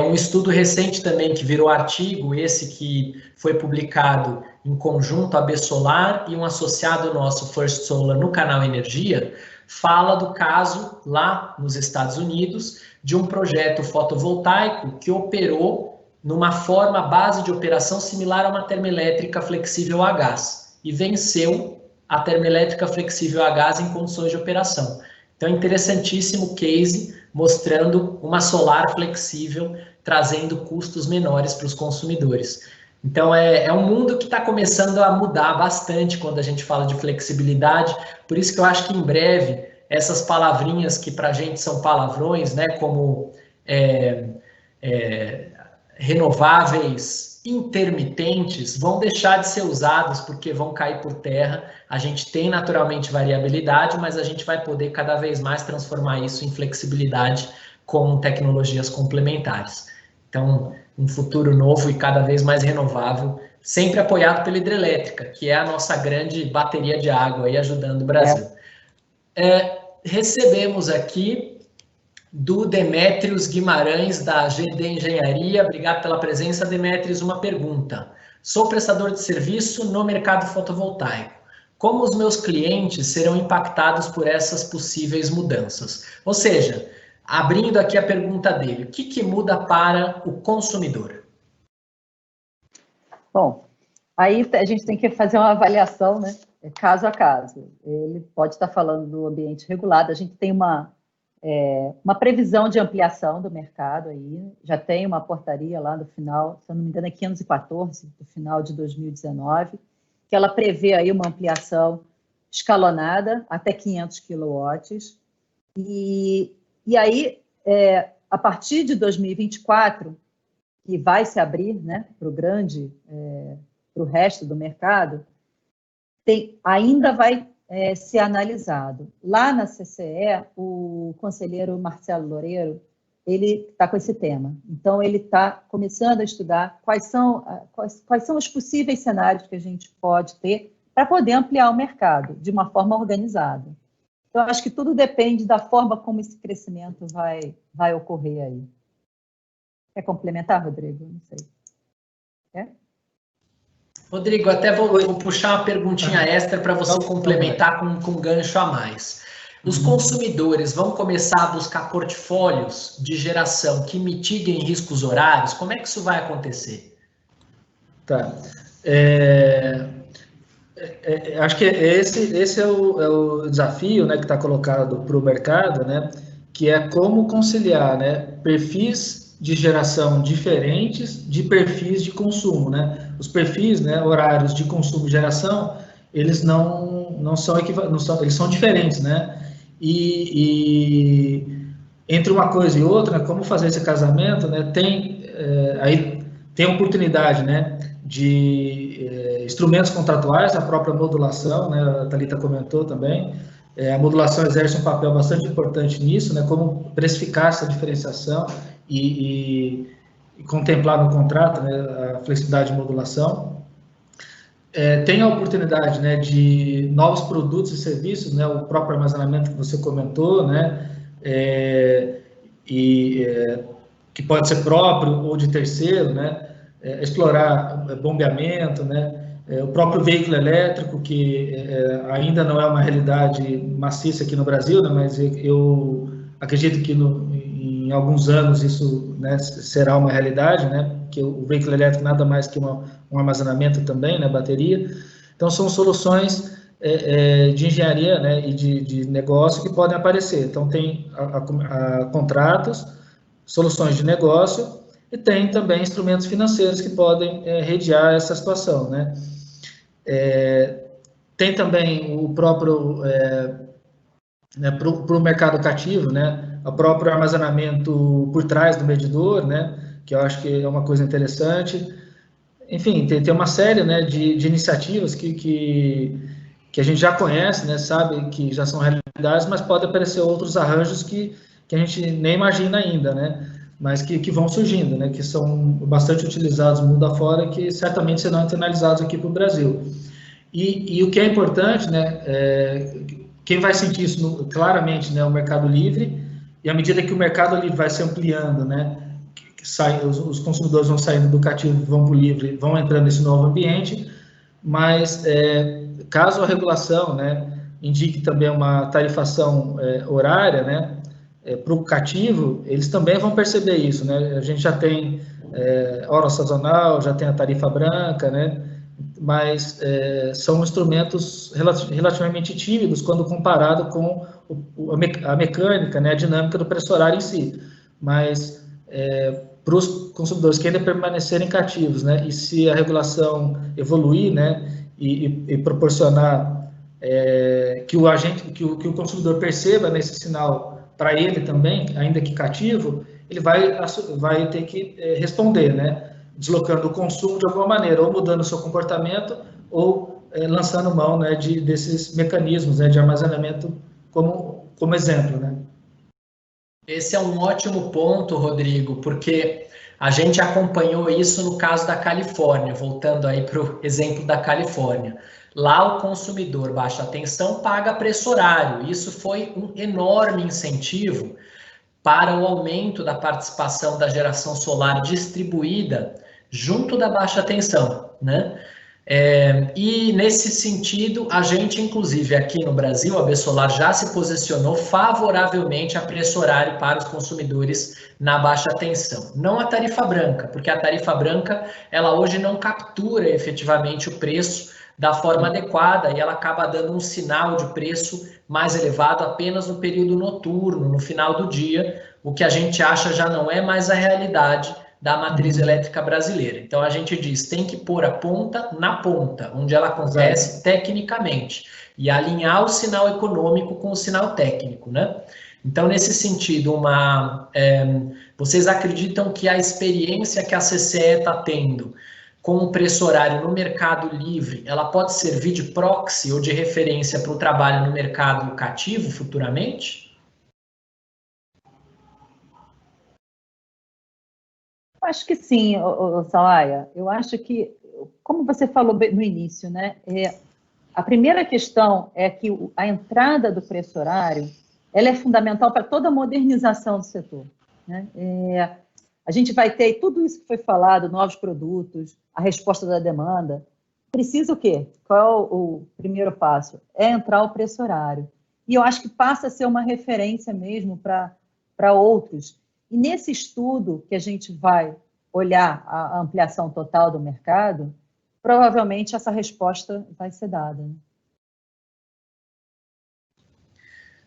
Um estudo recente também que virou artigo, esse que foi publicado em conjunto, a B-Solar e um associado nosso, First Solar, no canal Energia, fala do caso lá nos Estados Unidos de um projeto fotovoltaico que operou numa forma base de operação similar a uma termoelétrica flexível a gás e venceu a termoelétrica flexível a gás em condições de operação. Então, interessantíssimo case mostrando uma solar flexível trazendo custos menores para os consumidores. Então, é um mundo que está começando a mudar bastante quando a gente fala de flexibilidade, por isso que eu acho que em breve essas palavrinhas que para a gente são palavrões, né, como renováveis intermitentes, vão deixar de ser usados porque vão cair por terra. A gente tem naturalmente variabilidade, mas a gente vai poder cada vez mais transformar isso em flexibilidade com tecnologias complementares. Então, um futuro novo e cada vez mais renovável, sempre apoiado pela hidrelétrica, que é a nossa grande bateria de água aí ajudando o Brasil. Recebemos aqui do Demétrios Guimarães, da GD Engenharia. Obrigado pela presença, Demétrios. Uma pergunta. Sou prestador de serviço no mercado fotovoltaico. Como os meus clientes serão impactados por essas possíveis mudanças? Ou seja, abrindo aqui a pergunta dele, o que muda para o consumidor?
Bom, aí a gente tem que fazer uma avaliação, né, caso a caso. Ele pode estar falando do ambiente regulado, a gente tem uma previsão de ampliação do mercado aí, já tem uma portaria lá no final, se eu não me engano é 514, do final de 2019, que ela prevê aí uma ampliação escalonada até 500 quilowatts, e aí, a partir de 2024, que vai se abrir, né, para o resto do mercado, ainda vai ser analisado. Lá na CCE, o conselheiro Marcelo Loureiro, ele está com esse tema. Então, ele está começando a estudar quais são os possíveis cenários que a gente pode ter para poder ampliar o mercado de uma forma organizada. Então, acho que tudo depende da forma como esse crescimento vai ocorrer aí. Quer complementar, Rodrigo? Não sei. Quer?
Rodrigo, até vou puxar uma perguntinha extra para você complementar com um gancho a mais. Os consumidores vão começar a buscar portfólios de geração que mitiguem riscos horários? Como é que isso vai acontecer?
Tá. Acho que esse é o desafio, né, que está colocado para o mercado, né, que é como conciliar, né, perfis de geração diferentes de perfis de consumo, né? Os perfis, né, horários de consumo e geração, eles não são eles são diferentes, né? E entre uma coisa e outra, como fazer esse casamento, né? Aí tem a oportunidade, né, de instrumentos contratuais, a própria modulação, né? A Thalita comentou também. A modulação exerce um papel bastante importante nisso, né? Como precificar essa diferenciação e contemplar no contrato, né, a flexibilidade de modulação. Tem a oportunidade, né, de novos produtos e serviços, né, o próprio armazenamento que você comentou, né, que pode ser próprio ou de terceiro, né, explorar bombeamento, né, o próprio veículo elétrico, que ainda não é uma realidade maciça aqui no Brasil, né, mas eu acredito que em alguns anos isso, né, será uma realidade, né, que o veículo elétrico nada mais que um armazenamento também, né, bateria. Então, são soluções de engenharia, né, e de negócio que podem aparecer. Então, tem contratos, soluções de negócio e tem também instrumentos financeiros que podem redear essa situação, né. Tem também o próprio, né, para o mercado cativo, né, o próprio armazenamento por trás do medidor, né, que eu acho que é uma coisa interessante. Enfim, tem uma série, né, de iniciativas que a gente já conhece, né, sabe que já são realidades, mas pode aparecer outros arranjos que a gente nem imagina ainda, né, mas que vão surgindo, né, que são bastante utilizados mundo afora e que certamente serão internalizados aqui para o Brasil. E o que é importante, né, quem vai sentir isso claramente, né, o Mercado Livre, e à medida que o Mercado Livre vai se ampliando, né, os consumidores vão saindo do cativo, vão para o livre, vão entrando nesse novo ambiente, mas caso a regulação, né, indique também uma tarifação horária, né, para o cativo, eles também vão perceber isso, né, a gente já tem hora sazonal, já tem a tarifa branca, né, mas são instrumentos relativamente tímidos quando comparado com a mecânica, né, a dinâmica do preço horário em si, mas para os consumidores que ainda permanecerem cativos, né? E se a regulação evoluir, né? E proporcionar que o consumidor perceba nesse sinal para ele também, ainda que cativo, ele vai ter que responder, né? Deslocando o consumo de alguma maneira, ou mudando o seu comportamento, ou lançando mão, né, desses mecanismos, né, de armazenamento como exemplo, né?
Esse é um ótimo ponto, Rodrigo, porque a gente acompanhou isso no caso da Califórnia, voltando aí para o exemplo da Califórnia. Lá o consumidor baixa tensão paga preço horário. Isso foi um enorme incentivo para o aumento da participação da geração solar distribuída junto da baixa tensão, né? E nesse sentido, a gente, inclusive aqui no Brasil, a Besolar já se posicionou favoravelmente a preço horário para os consumidores na baixa tensão. Não a tarifa branca, porque a tarifa branca, ela hoje não captura efetivamente o preço da forma adequada e ela acaba dando um sinal de preço mais elevado apenas no período noturno, no final do dia, o que a gente acha já não é mais a realidade da matriz elétrica brasileira. Então a gente diz, tem que pôr a ponta na ponta, onde ela acontece tecnicamente, e alinhar o sinal econômico com o sinal técnico, né? Então, nesse sentido, vocês acreditam que a experiência que a CCE está tendo com o preço horário no mercado livre, ela pode servir de proxy ou de referência para o trabalho no mercado cativo futuramente?
Acho que sim, Salaia. Eu acho que, como você falou no início, né, a primeira questão é que a entrada do preço horário ela é fundamental para toda a modernização do setor, né? A gente vai ter tudo isso que foi falado, novos produtos, a resposta da demanda. Precisa o quê? Qual é o primeiro passo? É entrar o preço horário. E eu acho que passa a ser uma referência mesmo para outros. E nesse estudo que a gente vai olhar a ampliação total do mercado, provavelmente essa resposta vai ser dada, né?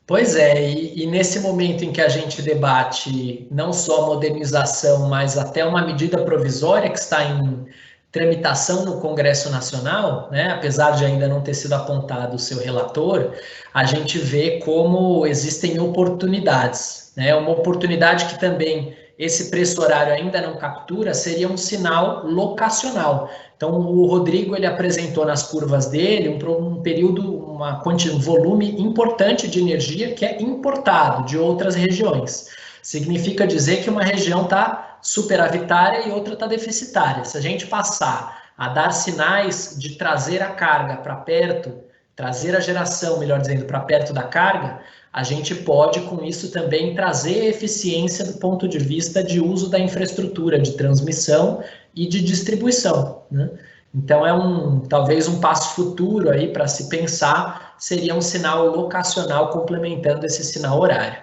Pois é, e nesse momento em que a gente debate não só a modernização, mas até uma medida provisória que está em tramitação no Congresso Nacional, né, apesar de ainda não ter sido apontado o seu relator, a gente vê como existem oportunidades, né, uma oportunidade que também esse preço horário ainda não captura seria um sinal locacional. Então, o Rodrigo ele apresentou nas curvas dele um período, um volume importante de energia que é importado de outras regiões. Significa dizer que uma região está superavitária e outra está deficitária. Se a gente passar a dar sinais de trazer a carga para perto, trazer a geração, melhor dizendo, para perto da carga, a gente pode, com isso, também trazer eficiência do ponto de vista de uso da infraestrutura de transmissão e de distribuição, né? Então, talvez um passo futuro aí para se pensar, seria um sinal locacional complementando esse sinal horário.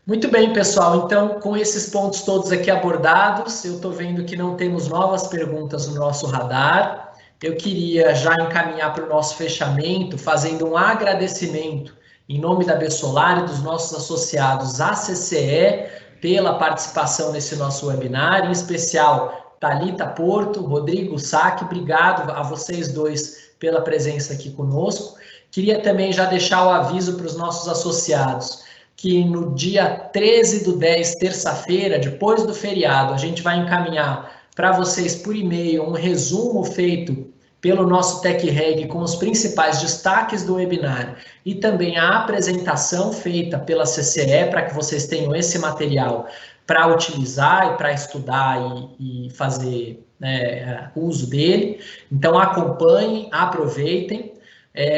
Muito bem, pessoal. Então, com esses pontos todos aqui abordados, eu estou vendo que não temos novas perguntas no nosso radar. Eu queria já encaminhar para o nosso fechamento, fazendo um agradecimento em nome da Besolar e dos nossos associados à CCE pela participação nesse nosso webinar, em especial Thalita Porto, Rodrigo Sack, obrigado a vocês dois pela presença aqui conosco. Queria também já deixar o aviso para os nossos associados, que no dia 13/10, terça-feira, depois do feriado, a gente vai encaminhar para vocês por e-mail um resumo feito pelo nosso TecReg com os principais destaques do webinar e também a apresentação feita pela CCE para que vocês tenham esse material para utilizar e para estudar e fazer, né, uso dele. Então acompanhem, aproveitem.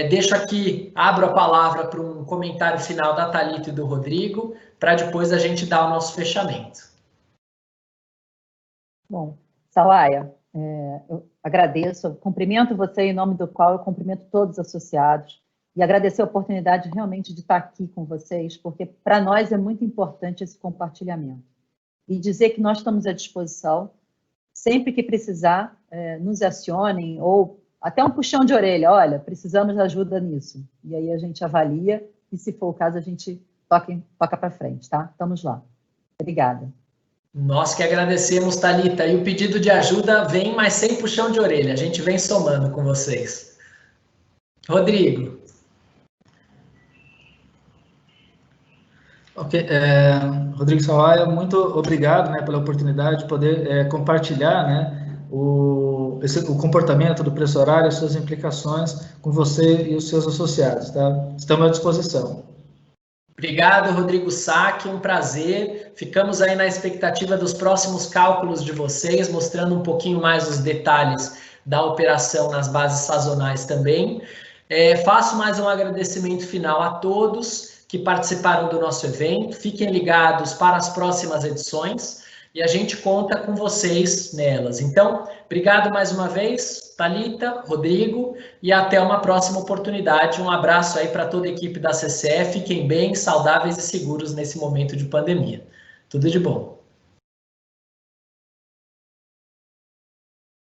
Deixo aqui, abro a palavra para um comentário final da Thalita e do Rodrigo, para depois a gente dar o nosso fechamento.
Bom, Salaia, eu agradeço, cumprimento você em nome do qual eu cumprimento todos os associados e agradecer a oportunidade realmente de estar aqui com vocês, porque para nós é muito importante esse compartilhamento. E dizer que nós estamos à disposição, sempre que precisar, nos acionem ou até um puxão de orelha, olha, precisamos de ajuda nisso. E aí a gente avalia e, se for o caso, a gente toca para frente, tá? Estamos lá. Obrigada.
Nós que agradecemos, Thalita. E o pedido de ajuda vem, mas sem puxão de orelha. A gente vem somando com vocês. Rodrigo.
Ok, Rodrigo Sawaia, muito obrigado, né, pela oportunidade de poder compartilhar, né, o comportamento do preço horário, as suas implicações com você e os seus associados, tá? Estamos à disposição.
Obrigado, Rodrigo Sack, um prazer. Ficamos aí na expectativa dos próximos cálculos de vocês, mostrando um pouquinho mais os detalhes da operação nas bases sazonais também. Faço mais um agradecimento final a todos que participaram do nosso evento. Fiquem ligados para as próximas edições e a gente conta com vocês nelas. Então, obrigado mais uma vez, Thalita, Rodrigo, e até uma próxima oportunidade. Um abraço aí para toda a equipe da CCE. Fiquem bem, saudáveis e seguros nesse momento de pandemia. Tudo de bom.